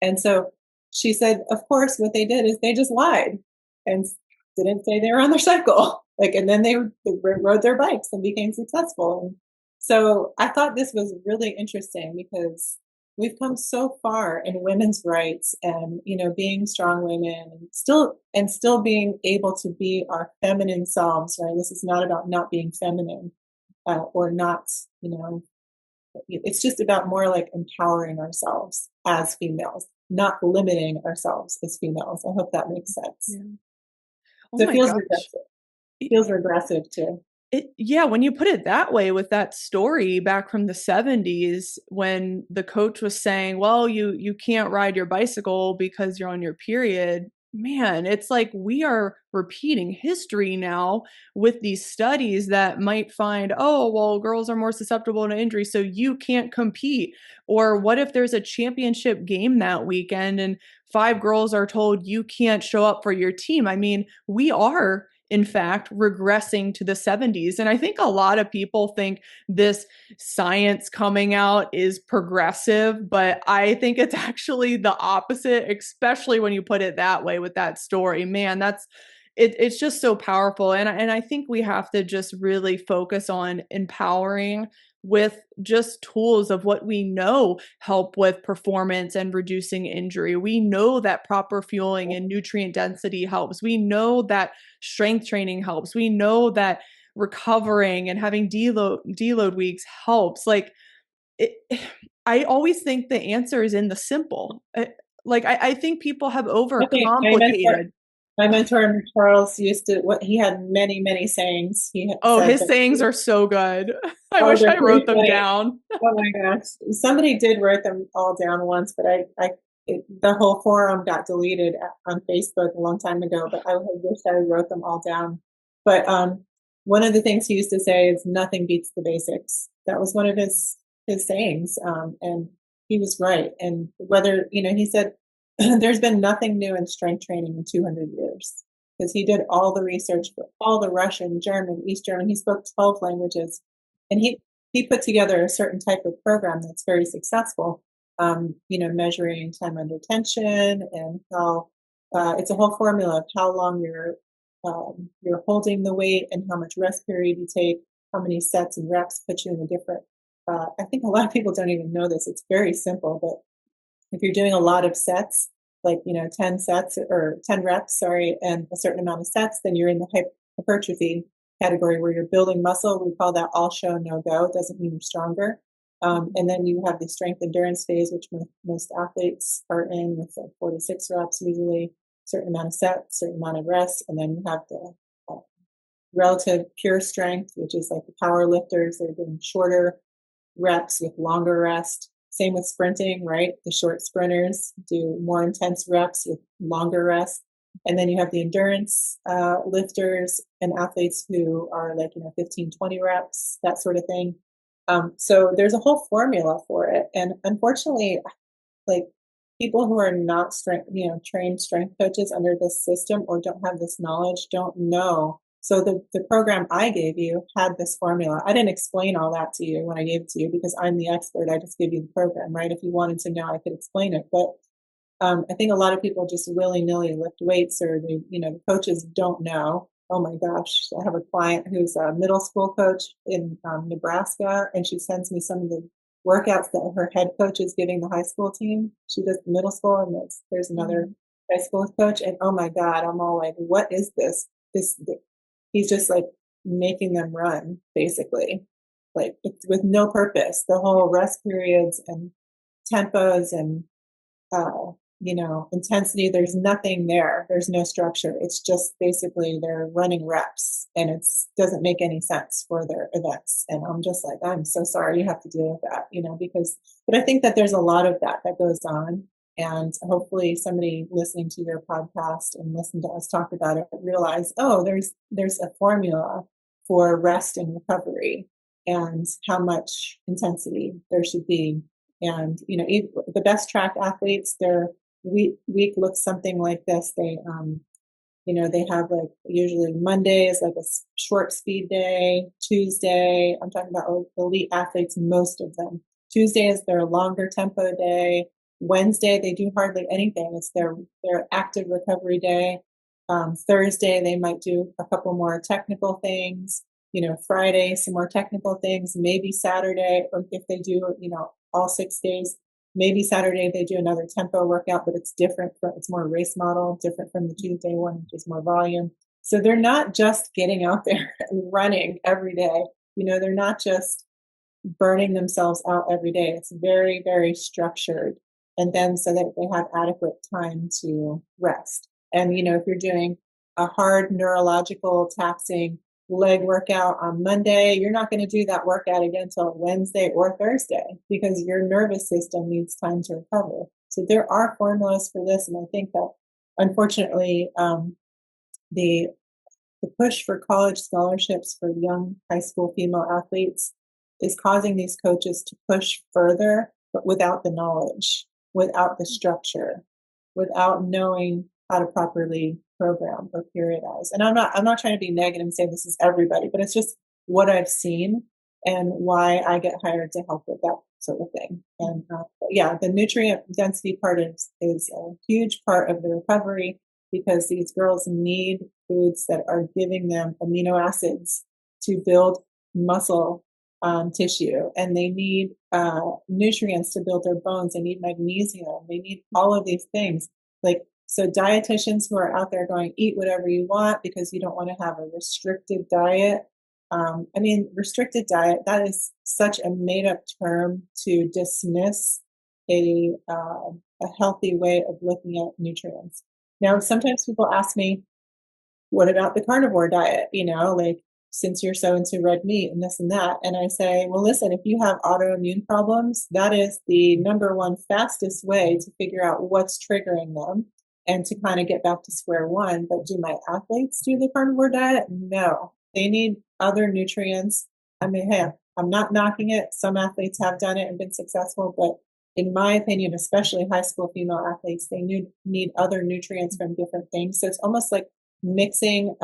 And so she said, of course, what they did is they just lied and didn't say they were on their cycle. And then they rode their bikes and became successful. And so I thought this was really interesting because we've come so far in women's rights and, being strong women and still being able to be our feminine selves, right? This is not about not being feminine or not, it's just about more like empowering ourselves as females, not limiting ourselves as females. I hope that makes sense. Yeah. Oh So it my feels gosh. regressive. It feels regressive too. Yeah, when you put it that way with that story back from the 70s when the coach was saying, "Well, you can't ride your bicycle because you're on your period." Man, it's like we are repeating history now with these studies that might find, "Oh, well, girls are more susceptible to injury, so you can't compete." Or what if there's a championship game that weekend and 5 girls are told you can't show up for your team? I mean, we are in fact, regressing to the 70s. And I think a lot of people think this science coming out is progressive, but I think it's actually the opposite, especially when you put it that way with that story. Man, it's just so powerful. And I think we have to just really focus on empowering with just tools of what we know help with performance and reducing injury. We know that proper fueling and nutrient density helps. We know that strength training helps. We know that recovering and having deload weeks helps. It, I always think the answer is in the simple. I think people have I think overcomplicated. my mentor Charles he had many, many sayings. He had Oh, said his that. sayings are so good. I Oh, wish they're I pretty wrote them funny. down. Oh my gosh. Somebody did write them all down once, but the whole forum got deleted on Facebook a long time ago, but I wish I wrote them all down. But one of the things he used to say is nothing beats the basics. That was one of his sayings. And he was right. And he said, there's been nothing new in strength training in 200 years because he did all the research for all the Russian, German, East German. He spoke 12 languages and he put together a certain type of program that's very successful, measuring time under tension and how it's a whole formula of how long you're holding the weight and how much rest period you take, how many sets and reps put you in a different. I think a lot of people don't even know this. It's very simple, but if you're doing a lot of sets, 10 sets or 10 reps, and a certain amount of sets, then you're in the hypertrophy category where you're building muscle. We call that all show, no go. It doesn't mean you're stronger. And then you have the strength endurance phase, which most athletes are in with 4 to 6 reps usually, certain amount of sets, certain amount of rest. And then you have the relative pure strength, which is like the power lifters. They're doing shorter reps with longer rest. Same with sprinting, right? The short sprinters do more intense reps with longer rest. And then you have the endurance lifters and athletes who are 15, 20 reps, that sort of thing. So there's a whole formula for it. And unfortunately, people who are not trained strength coaches under this system or don't have this knowledge don't know So the program I gave you had this formula. I didn't explain all that to you when I gave it to you because I'm the expert. I just gave you the program, right? If you wanted to know, I could explain it. But I think a lot of people just willy-nilly lift weights, or the coaches don't know. Oh my gosh, I have a client who's a middle school coach in Nebraska, and she sends me some of the workouts that her head coach is giving the high school team. She does the middle school, and there's another high school coach, and oh my God, I'm all like, what is this? He's just like making them run, basically, like it's with no purpose. The whole rest periods and tempos and uh, intensity, there's nothing there. There's no structure. It's just basically they're running reps, and it doesn't make any sense for their events. And I'm just like, I'm so sorry you have to deal with that, but I think that there's a lot of that goes on. And hopefully somebody listening to your podcast and listen to us talk about it realize, oh, there's a formula for rest and recovery and how much intensity there should be. And the best track athletes, their week looks something like this. They have like usually Monday is like a short speed day. Tuesday, I'm talking about elite athletes, most of them. Tuesday is their longer tempo day. Wednesday, they do hardly anything. It's their active recovery day. Thursday, they might do a couple more technical things. Friday, some more technical things. Maybe Saturday, or if they do, all 6 days, maybe Saturday they do another tempo workout, but it's different. It's more race model, different from the Tuesday one, which is more volume. So they're not just getting out there and running every day. They're not just burning themselves out every day. It's very, very structured. And then so that they have adequate time to rest. And, if you're doing a hard neurological taxing leg workout on Monday, you're not going to do that workout again until Wednesday or Thursday because your nervous system needs time to recover. So there are formulas for this. And I think that unfortunately, the push for college scholarships for young high school female athletes is causing these coaches to push further, but without the knowledge, without the structure, without knowing how to properly program or periodize. And I'm not trying to be negative and say this is everybody, but it's just what I've seen and why I get hired to help with that sort of thing. And the nutrient density part is a huge part of the recovery because these girls need foods that are giving them amino acids to build muscle tissue, and they need nutrients to build their bones. They need magnesium. They need all of these things. So dietitians who are out there going, eat whatever you want because you don't want to have a restricted diet. Restricted diet, that is such a made up term to dismiss a healthy way of looking at nutrients. Now, sometimes people ask me, what about the carnivore diet? Since you're so into red meat and this and that. And I say, well, listen, if you have autoimmune problems, that is the number one fastest way to figure out what's triggering them and to kind of get back to square one. But do my athletes do the carnivore diet? No, they need other nutrients. Hey, I'm not knocking it. Some athletes have done it and been successful, but in my opinion, especially high school female athletes, they need other nutrients from different things. So it's almost like mixing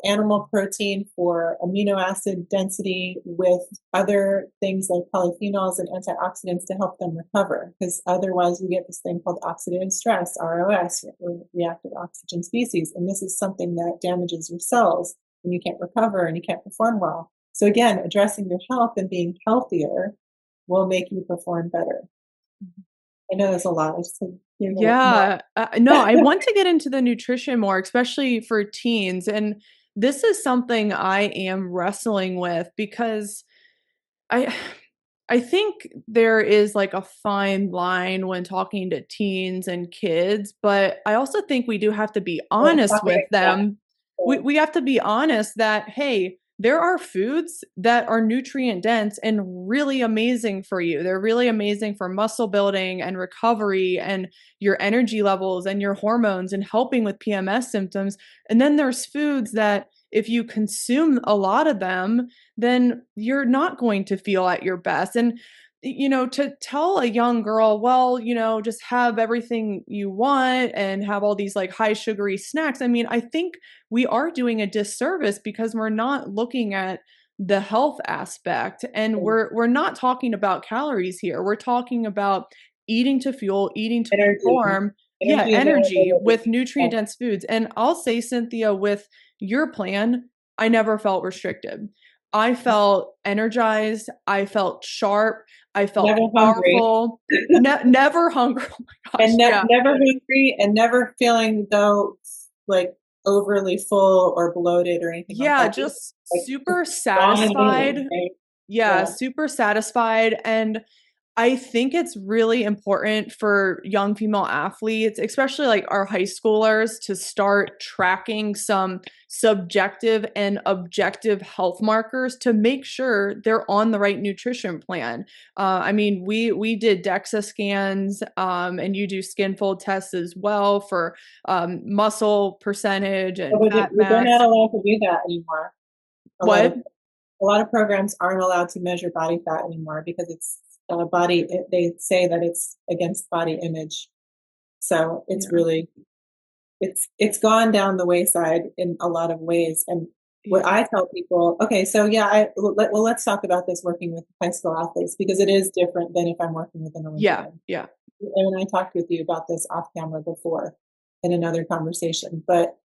animal protein for amino acid density with other things like polyphenols and antioxidants to help them recover. Because otherwise you get this thing called oxidative stress, ROS, or reactive oxygen species. And this is something that damages your cells and you can't recover and you can't perform well. So again, addressing your health and being healthier will make you perform better. I know there's a lot. Yeah. No, I want to get into the nutrition more, especially for teens. And this is something I am wrestling with because I I think there is like a fine line when talking to teens and kids, but I also think we do have to be honest with them. We have to be honest that, hey, there are foods that are nutrient dense and really amazing for you. They're really amazing for muscle building and recovery and your energy levels and your hormones and helping with PMS symptoms. And then there's foods that if you consume a lot of them, then you're not going to feel at your best. And to tell a young girl, well, just have everything you want and have all these like high sugary snacks. I mean, I think we are doing a disservice because we're not looking at the health aspect, and we're not talking about calories here. We're talking about eating to fuel, eating to Energy. perform. Yeah, Energy energy with availability. nutrient Yeah. dense foods. And I'll say, Cynthia, with your plan, I never felt restricted. I felt energized. I felt sharp. I felt Never hungry. powerful. Never hungry. Oh my gosh. And Yeah. never hungry and never feeling though like overly full or bloated or anything like Yeah. that. Just Just like just super strong and satisfied. lean, right? Yeah. Yeah. Super satisfied. And I think it's really important for young female athletes, especially like our high schoolers, to start tracking some subjective and objective health markers to make sure they're on the right nutrition plan. I mean, we did DEXA scans, and you do skin fold tests as well for muscle percentage and But fat they're not mass. allowed to do that anymore. A lot of What? a lot of programs aren't allowed to measure body fat anymore because it's they say that it's against body image. So it's Yeah. really it's gone down the wayside in a lot of ways. And what Yeah. I tell people, okay, so yeah, let's talk about this working with high school athletes because it is different than if I'm working with an Yeah. Olympian. Yeah. And I talked with you about this off camera before in another conversation. But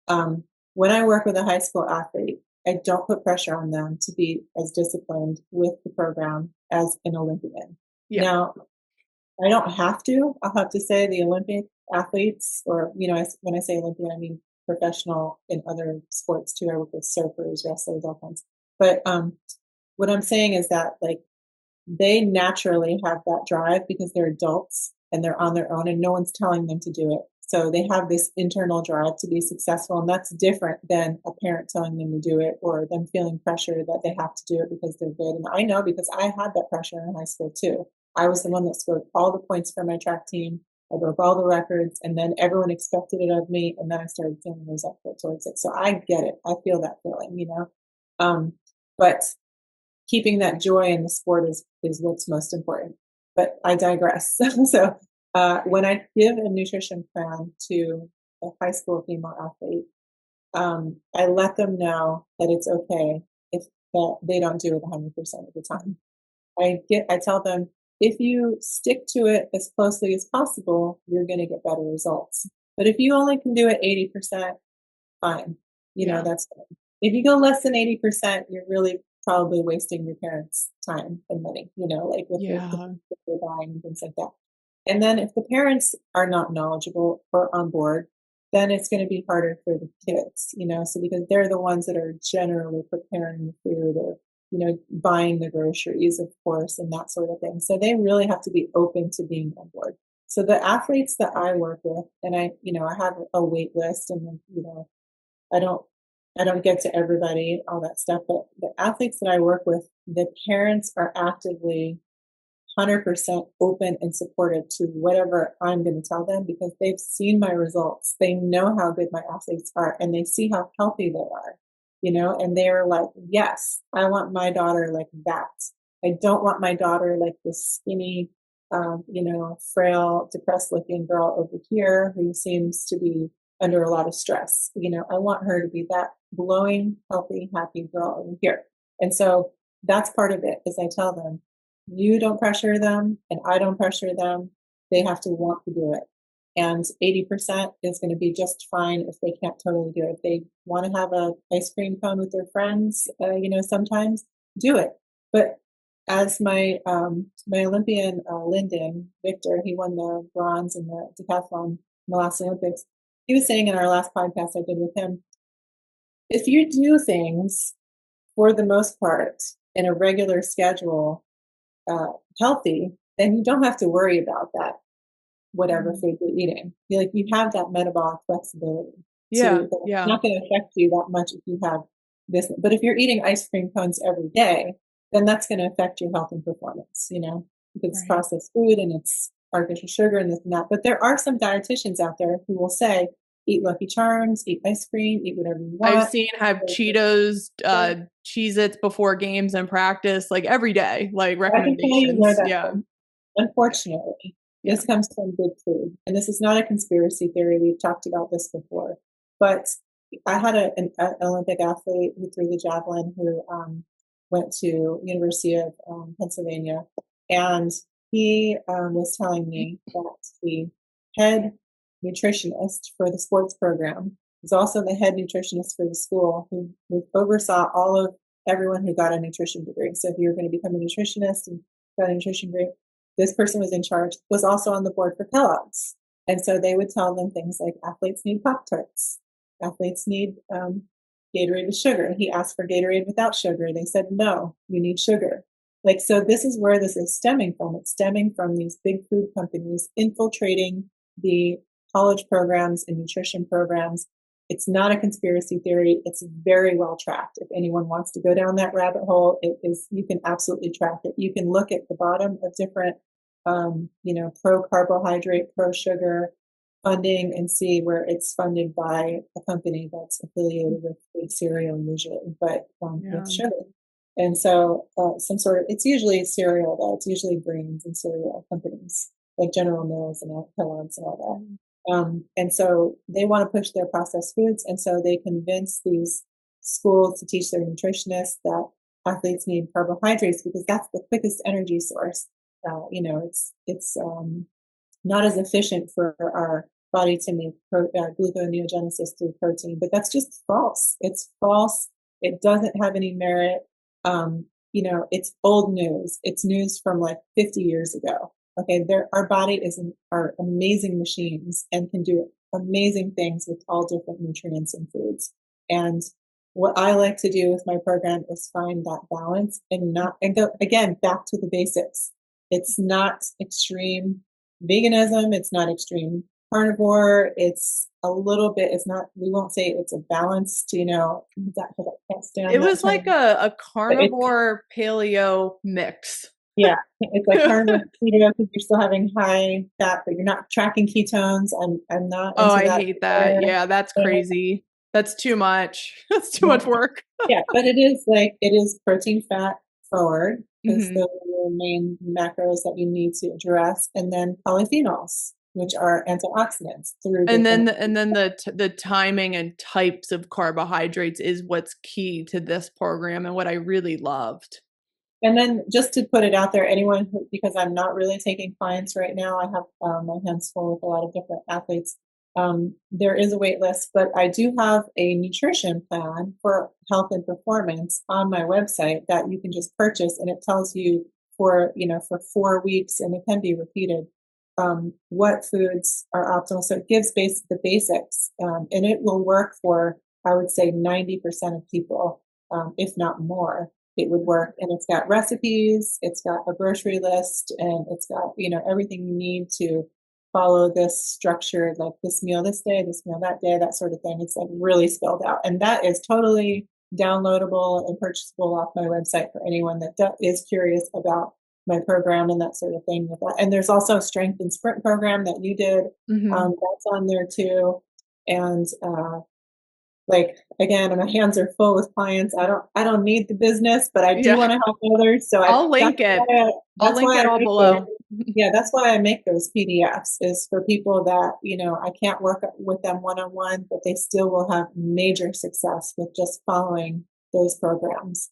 when I work with a high school athlete, I don't put pressure on them to be as disciplined with the program as an Olympian. Yeah. Now, I don't have to. I'll have to say the Olympic athletes, or when I say Olympian, I mean professional in other sports too. I work with surfers, wrestlers, all kinds. But what I'm saying is that like they naturally have that drive because they're adults and they're on their own, and no one's telling them to do it. So they have this internal drive to be successful, and that's different than a parent telling them to do it or them feeling pressure that they have to do it because they're good. And I know because I had that pressure in high school too. I was the one that scored all the points for my track team. I broke all the records, and then everyone expected it of me, and then I started feeling resentful towards it. So I get it. I feel that feeling. But keeping that joy in the sport is what's most important. But I digress. So when I give a nutrition plan to a high school female athlete, I let them know that it's okay if that they don't do it 100% of the time. I tell them if you stick to it as closely as possible, you're going to get better results. But if you only can do it 80%, fine. Yeah. That's fine. If you go less than 80%, you're really probably wasting your parents' time and money, like with Yeah. the buying and things like that. And then if the parents are not knowledgeable or on board, then it's going to be harder for the kids. So because they're the ones that are generally preparing the food or, buying the groceries, of course, and that sort of thing. So they really have to be open to being on board. So the athletes that I work with, and I have a wait list, and I don't I don't get to everybody, all that stuff, but the athletes that I work with, the parents are actively 100% open and supportive to whatever I'm going to tell them because they've seen my results. They know how good my athletes are and they see how healthy they are, and they're like, yes, I want my daughter like that. I don't want my daughter like this skinny, frail, depressed looking girl over here who seems to be under a lot of stress. I want her to be that glowing, healthy, happy girl over here. And so that's part of it is I tell them, you don't pressure them and I don't pressure them. They have to want to do it. And 80% is going to be just fine if they can't totally do it. If they want to have a ice cream cone with their friends, sometimes do it. But as my Olympian Lyndon Victor, he won the bronze in the decathlon in the last Olympics. He was saying in our last podcast I did with him, if you do things for the most part in a regular schedule, healthy, then you don't have to worry about that, whatever food you're eating. You have that metabolic flexibility Yeah. it's Yeah. not going to affect you that much if you have this. But if you're eating ice cream cones every day, then that's going to affect your health and performance, because it's Right. processed food and it's artificial sugar and this and that. But there are some dietitians out there who will say, eat Lucky Charms, eat ice cream, eat whatever you I've want. seen have Cheetos, Cheez-Its before games and practice, like every day, like I can tell you where recommendations. that Yeah. comes. Unfortunately, Yeah. this comes from good food, and this is not a conspiracy theory. We've talked about this before, but I had an Olympic athlete who threw the javelin who went to University of Pennsylvania, and he was telling me that the head nutritionist for the sports program was also the head nutritionist for the school, who oversaw all of everyone who got a nutrition degree. So if you were going to become a nutritionist and got a nutrition degree, this person was in charge, was also on the board for Kellogg's. And so they would tell them things like athletes need Pop-Tarts, athletes need Gatorade with sugar. And he asked for Gatorade without sugar. They said, no, you need sugar. Like, so this is where this is stemming from. It's stemming from these big food companies infiltrating the college programs and nutrition programs. It's not a conspiracy theory. It's very well tracked. If anyone wants to go down that rabbit hole, it is, you can absolutely track it. You can look at the bottom of different, pro carbohydrate, pro sugar funding and see where it's funded by a company that's affiliated with big cereal usually, but Yeah. with sugar. And so it's usually cereal though. It's usually grains and cereal companies like General Mills and Kellogg's and all that. And so they want to push their processed foods. And so they convince these schools to teach their nutritionists that athletes need carbohydrates because that's the quickest energy source. It's not as efficient for our body to make gluconeogenesis through protein, but that's just false. It's false. It doesn't have any merit. It's old news. It's news from like 50 years ago. Okay, our body are amazing machines and can do amazing things with all different nutrients and foods. And what I like to do with my program is find that balance and go again back to the basics. It's not extreme veganism. It's not extreme carnivore. It's a little bit. It's not. We won't say it's a balanced. That I can't stand It that was term. like a carnivore paleo mix. Yeah, it's like carnivore keto because you're still having high fat, but you're not tracking ketones. I'm not Oh, into I that hate that. either. Yeah, that's And, crazy. That's too much. That's too yeah, much work. yeah, but it is protein fat forward because Mhm. those are the main macros that you need to address, and then polyphenols, which are antioxidants through And different. then the timing and types of carbohydrates is what's key to this program and what I really loved. And then just to put it out there, because I'm not really taking clients right now, I have my hands full with a lot of different athletes. There is a wait list, but I do have a nutrition plan for health and performance on my website that you can just purchase, and it tells you for 4 weeks, and it can be repeated, what foods are optimal. So it gives the basics, and it will work for, I would say, 90% of people, if not more. It would work, and it's got recipes, it's got a grocery list, and it's got everything you need to follow this structure, like this meal this day, this meal that day, that sort of thing. It's like really spelled out, and that is totally downloadable and purchasable off my website for anyone that is curious about my program and that sort of thing with that. And there's also a strength and sprint program that you did, Mhm. that's on there too. And like again, my hands are full with clients. I don't need the business, but I do Yeah. want to help others. So I'll link it. I'll that's link why it I all make those. below. Yeah, that's why I make those PDFs, is for people that I can't work with them one on one, but they still will have major success with just following those programs.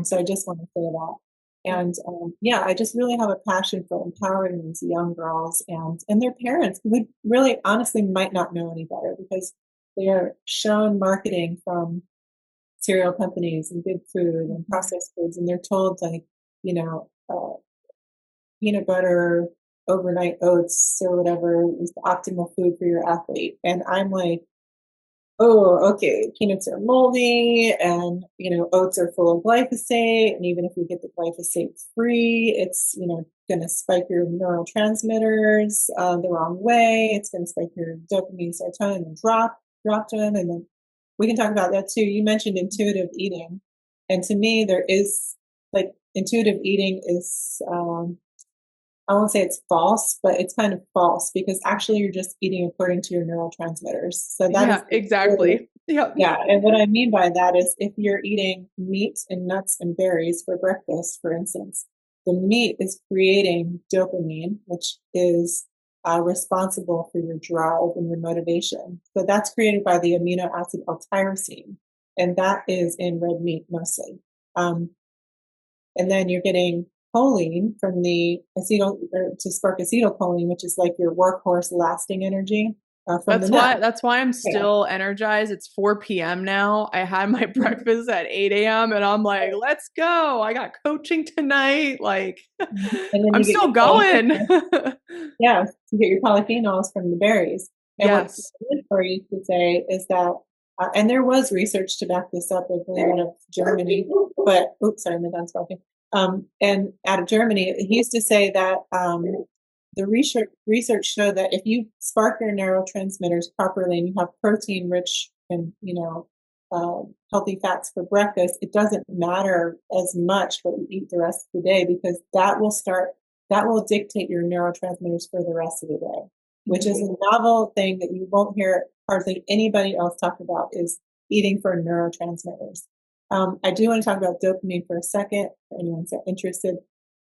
So I just want to say that. And yeah, I just really have a passion for empowering these young girls and their parents who really honestly might not know any better because they are shown marketing from cereal companies and big food and Mhm. processed foods, and they're told like, peanut butter, overnight oats, or whatever is the optimal food for your athlete. And I'm like, oh, okay, peanuts are moldy, and oats are full of glyphosate, and even if we get the glyphosate free, it's going to spike your neurotransmitters the wrong way. It's going to spike your dopamine, serotonin, and drop them. And then we can talk about that too. You mentioned intuitive eating, and to me, there is like intuitive eating is I won't say it's false, but it's kind of false because actually you're just eating according to your neurotransmitters. So that is Yeah, exactly. Yep. yeah. And what I mean by that is if you're eating meat and nuts and berries for breakfast, for instance, the meat is creating dopamine, which is responsible for your drive and your motivation. So that's created by the amino acid L-tyrosine, and that is in red meat mostly. Um, and then you're getting choline from the acetyl or to spark acetylcholine, which is like your workhorse lasting energy from the nut. That's why I'm Yeah. still energized. It's 4 p.m. now. I had my breakfast at 8 a.m. and I'm like, let's go. I got coaching tonight. Like, And then I'm you get still your going. polyphenols. Yeah, you get your polyphenols from the berries. And what's Yes. good for you to say is that, and there was research to back this up, I believe, out of Germany. But oops, sorry, my dog's barking. And out of Germany, he used to say that the research showed that if you spark your neurotransmitters properly and you have protein rich and healthy fats for breakfast, it doesn't matter as much what you eat the rest of the day because that will dictate your neurotransmitters for the rest of the day, which is a novel thing that you won't hear hardly anybody else talk about is eating for neurotransmitters. I do want to talk about dopamine for a second for anyone that's interested.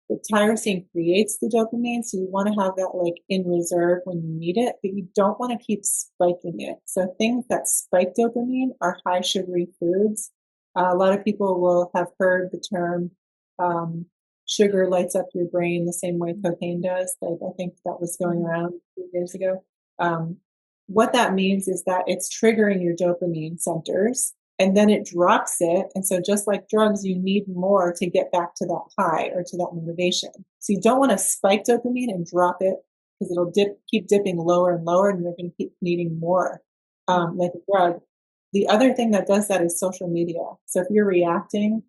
The tyrosine creates the dopamine, so you want to have that like in reserve when you need it, but you don't want to keep spiking it. So things that spike dopamine are high sugary foods. A lot of people will have heard the term sugar lights up your brain the same way cocaine does. Like I think that was going around a few years ago. What that means is that it's triggering your dopamine centers and then it drops it. And so just like drugs, you need more to get back to that high or to that motivation. So you don't want to spike dopamine and drop it because it'll keep dipping lower and lower and you're going to keep needing more like a drug. The other thing that does that is social media. So if you're reacting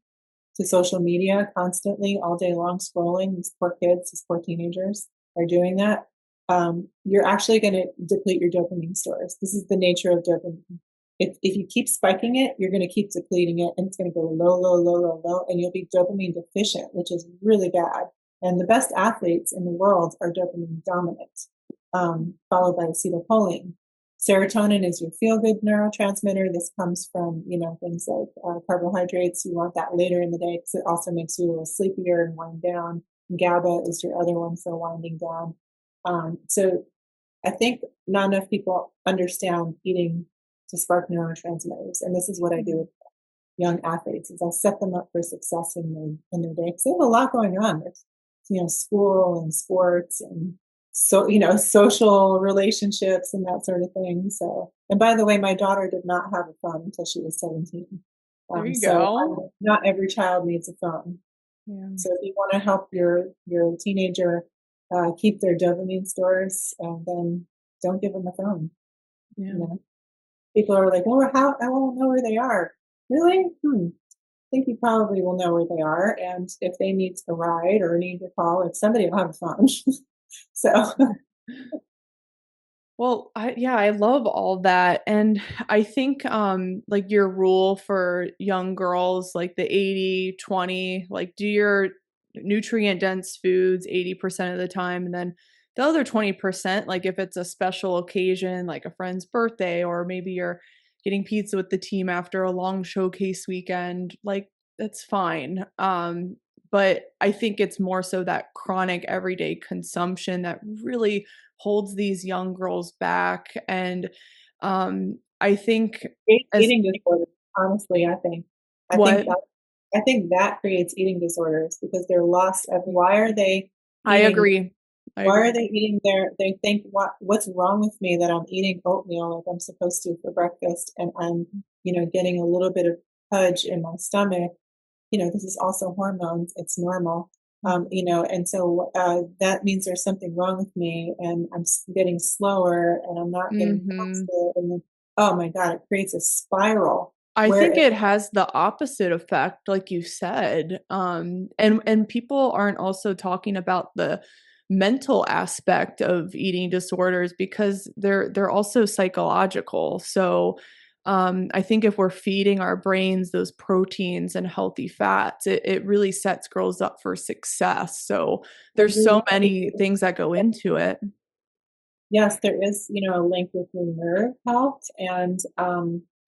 to social media constantly all day long scrolling, these poor kids, these poor teenagers are doing that, you're actually going to deplete your dopamine stores. This is the nature of dopamine. If you keep spiking it, you're going to keep depleting it and it's going to go low, low, low, low, low, and you'll be dopamine deficient, which is really bad. And the best athletes in the world are dopamine dominant, followed by acetylcholine. Serotonin is your feel-good neurotransmitter. This comes from, things like carbohydrates. You want that later in the day because it also makes you a little sleepier and wind down. GABA is your other one for winding down. So I think not enough people understand eating to spark neurotransmitters. And this is what I do with young athletes is I'll set them up for success in their day because they have a lot going on. There's, school and sports and social relationships and that sort of thing. So, and by the way, my daughter did not have a phone until she was 17. There you So go. not every child needs a phone. Yeah. So if you want to help your teenager keep their dopamine stores, then don't give them a phone. Yeah. People are like, well, how I won't know where they are. Really? I think you probably will know where they are. And if they need a ride or need a call, if somebody will have a phone. So Well, I love all that. And I think like your rule for young girls, like the 80-20, like do your nutrient dense foods 80% of the time and then the other 20%, like if it's a special occasion, like a friend's birthday, or maybe you're getting pizza with the team after a long showcase weekend, like that's fine. But I think it's more so that chronic everyday consumption that really holds these young girls back. And I think as eating disorders, honestly, I think what that I think that creates eating disorders because they're lost of why are they I eating agree. I why are agree. they eating they think what's wrong with me that I'm eating oatmeal like I'm supposed to for breakfast and I'm, getting a little bit of pudge in my stomach. This is also hormones, it's normal. And so that means there's something wrong with me and I'm getting slower and I'm not getting Mhm. faster. And then, oh my God, it creates a spiral I where think it has the opposite effect, like you said. And people aren't also talking about the mental aspect of eating disorders because they're also psychological. So I think if we're feeding our brains those proteins and healthy fats, it really sets girls up for success. So I there's agree. so many things that go into it. Yes, there is, a link with your nerve health and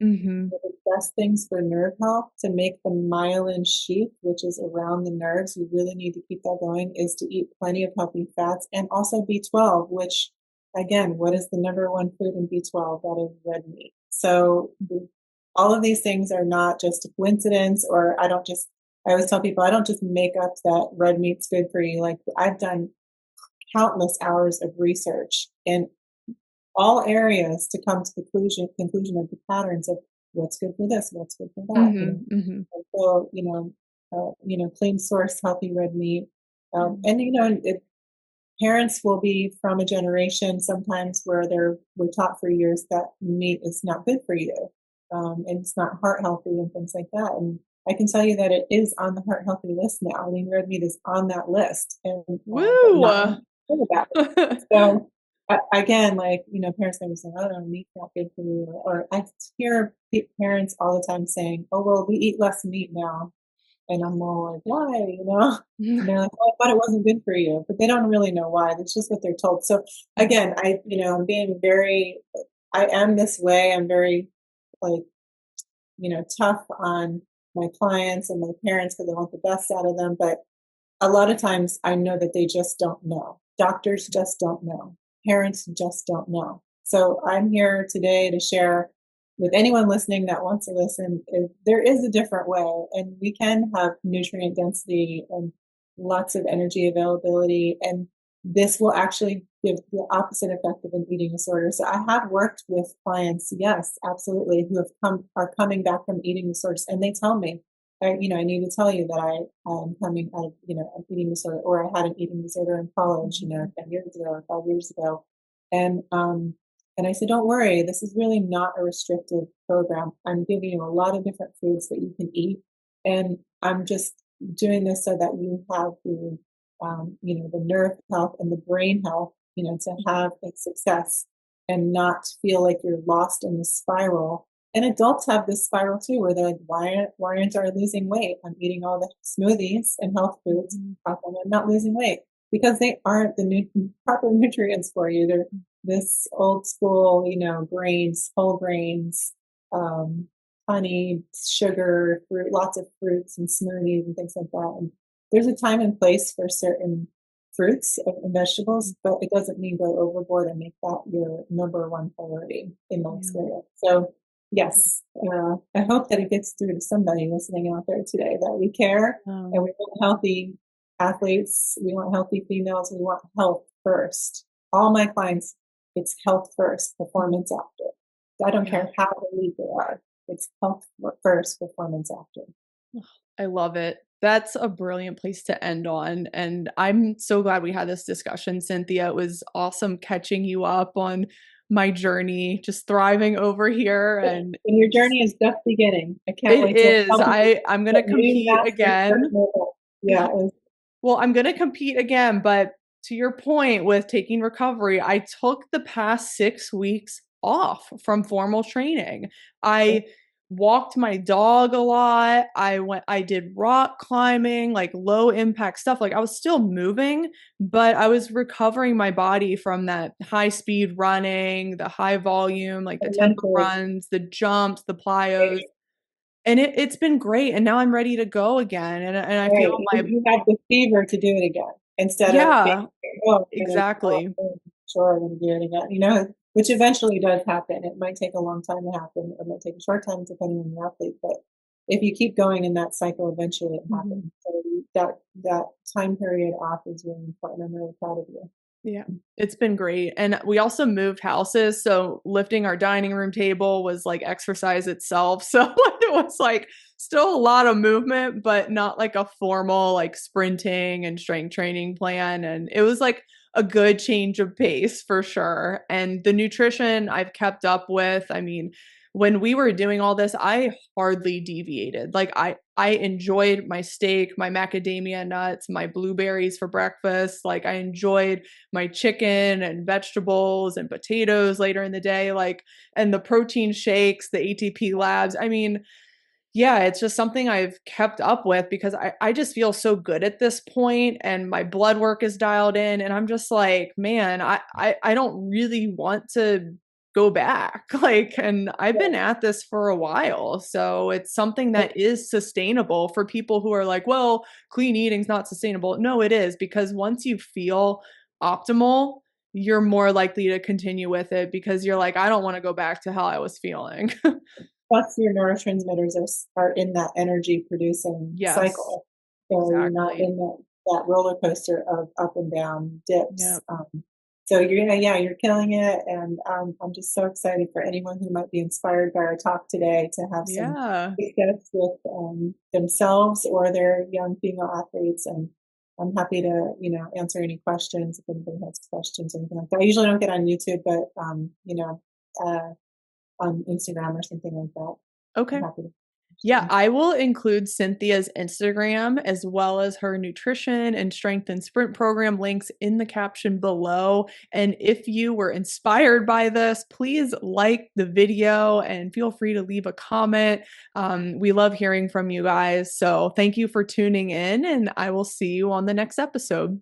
Hmm. the best things for nerve health to make the myelin sheath, which is around the nerves, you really need to keep that going, is to eat plenty of healthy fats and also B12, which, again, what is the number one food in B12? That is red meat. So all of these things are not just a coincidence, or I always tell people, I don't just make up that red meat's good for you. Like, I've done countless hours of research in all areas to come to the conclusion of the patterns of what's good for this, what's good for that. Hmm. Hmm. And so clean source, healthy red meat, and parents will be from a generation sometimes where we're taught for years that meat is not good for you, and it's not heart healthy and things like that. And I can tell you that it is on the heart healthy list now. I mean, red meat is on that list, and but Woo! not about it. So again, like, parents may be saying, "Oh, no, meat's not good for you," or I hear parents all the time saying, "Oh, well, we eat less meat now," and I'm all like, "Why?" And they're like, "Oh, I thought it wasn't good for you," but they don't really know why. That's just what they're told. So again, I'm being I am this way. I'm very like, tough on my clients and my parents because I want the best out of them, but a lot of times I know that they just don't know. Doctors just don't know. Parents just don't know. So I'm here today to share with anyone listening that wants to listen. There is a different way, and we can have nutrient density and lots of energy availability. And this will actually give the opposite effect of an eating disorder. So I have worked with clients, yes, absolutely, who are coming back from eating disorders, and they tell me, I need to tell you that I am coming out of, an eating disorder, or I had an eating disorder in college, 10 years ago or 5 years ago. And I said, don't worry, this is really not a restrictive program. I'm giving you a lot of different foods that you can eat. And I'm just doing this so that you have the nerve health and the brain health, to have a success and not feel like you're lost in the spiral. And adults have this spiral too, where they're like, why aren't I losing weight? I'm eating all the smoothies and health foods. How come I'm not losing weight? Because they aren't the proper nutrients for you. They're this old school, grains, whole grains, um, honey, sugar, fruit, lots of fruits and smoothies and things like that. And there's a time and place for certain fruits and vegetables, but it doesn't mean go overboard and make that your number one priority in my experience. So yes, I hope that it gets through to somebody listening out there today that we care and we want healthy athletes, we want healthy females, we want health first. All my clients, it's health first, performance after. I don't care how elite they are. It's health first, performance after. I love it. That's a brilliant place to end on. And I'm so glad we had this discussion, Cynthia. It was awesome catching you up on my journey, just thriving over here. And your journey is just beginning. I can't it wait to is. I'm gonna compete again. Yeah. Well, I'm gonna compete again, but to your point with taking recovery, I took the past 6 weeks off from formal training. I walked my dog a lot. I did rock climbing, like low impact stuff. Like I was still moving, but I was recovering my body from that high speed running, the high volume, like the tempo runs, the jumps, the plyos. And it's been great, and now I'm ready to go again, and I feel Right. my You have the fever to do it again instead of being, yeah, oh, exactly. sure, I'm going to do it again. Which eventually does happen. It might take a long time to happen. It might take a short time depending on the athlete, but if you keep going in that cycle, eventually it happens. So that time period off is really important. I'm really proud of you. Yeah, it's been great, and we also moved houses, so lifting our dining room table was like exercise itself, so it was, like, still a lot of movement, but not like a formal, like, sprinting and strength training plan, and it was, like, a good change of pace for sure, and the nutrition I've kept up with, I mean, when we were doing all this, I hardly deviated. Like I enjoyed my steak, my macadamia nuts, my blueberries for breakfast. Like I enjoyed my chicken and vegetables and potatoes later in the day, like, and the protein shakes, the ATP labs. I mean, yeah, it's just something I've kept up with because I just feel so good at this point and my blood work is dialed in and I'm just like, man, I don't really want to go back. Like, and I've been at this for a while. So it's something that is sustainable for people who are like, well, clean eating's not sustainable. No, it is because once you feel optimal, you're more likely to continue with it because you're like, I don't want to go back to how I was feeling. Plus, your neurotransmitters are in that energy producing Yes, cycle. So you're not exactly. in that roller coaster of up and down dips. Yep. So yeah, you're killing it. And I'm just so excited for anyone who might be inspired by our talk today to have some Yeah. success with themselves or their young female athletes. And I'm happy to, answer any questions if anybody has questions or anything like that. I usually don't get on YouTube, but, uh, on Instagram or something like that. I'm Okay. happy to Yeah, questions. I will include Cynthia's Instagram as well as her nutrition and strength and sprint program links in the caption below. And if you were inspired by this, please like the video and feel free to leave a comment. We love hearing from you guys. So thank you for tuning in, and I will see you on the next episode.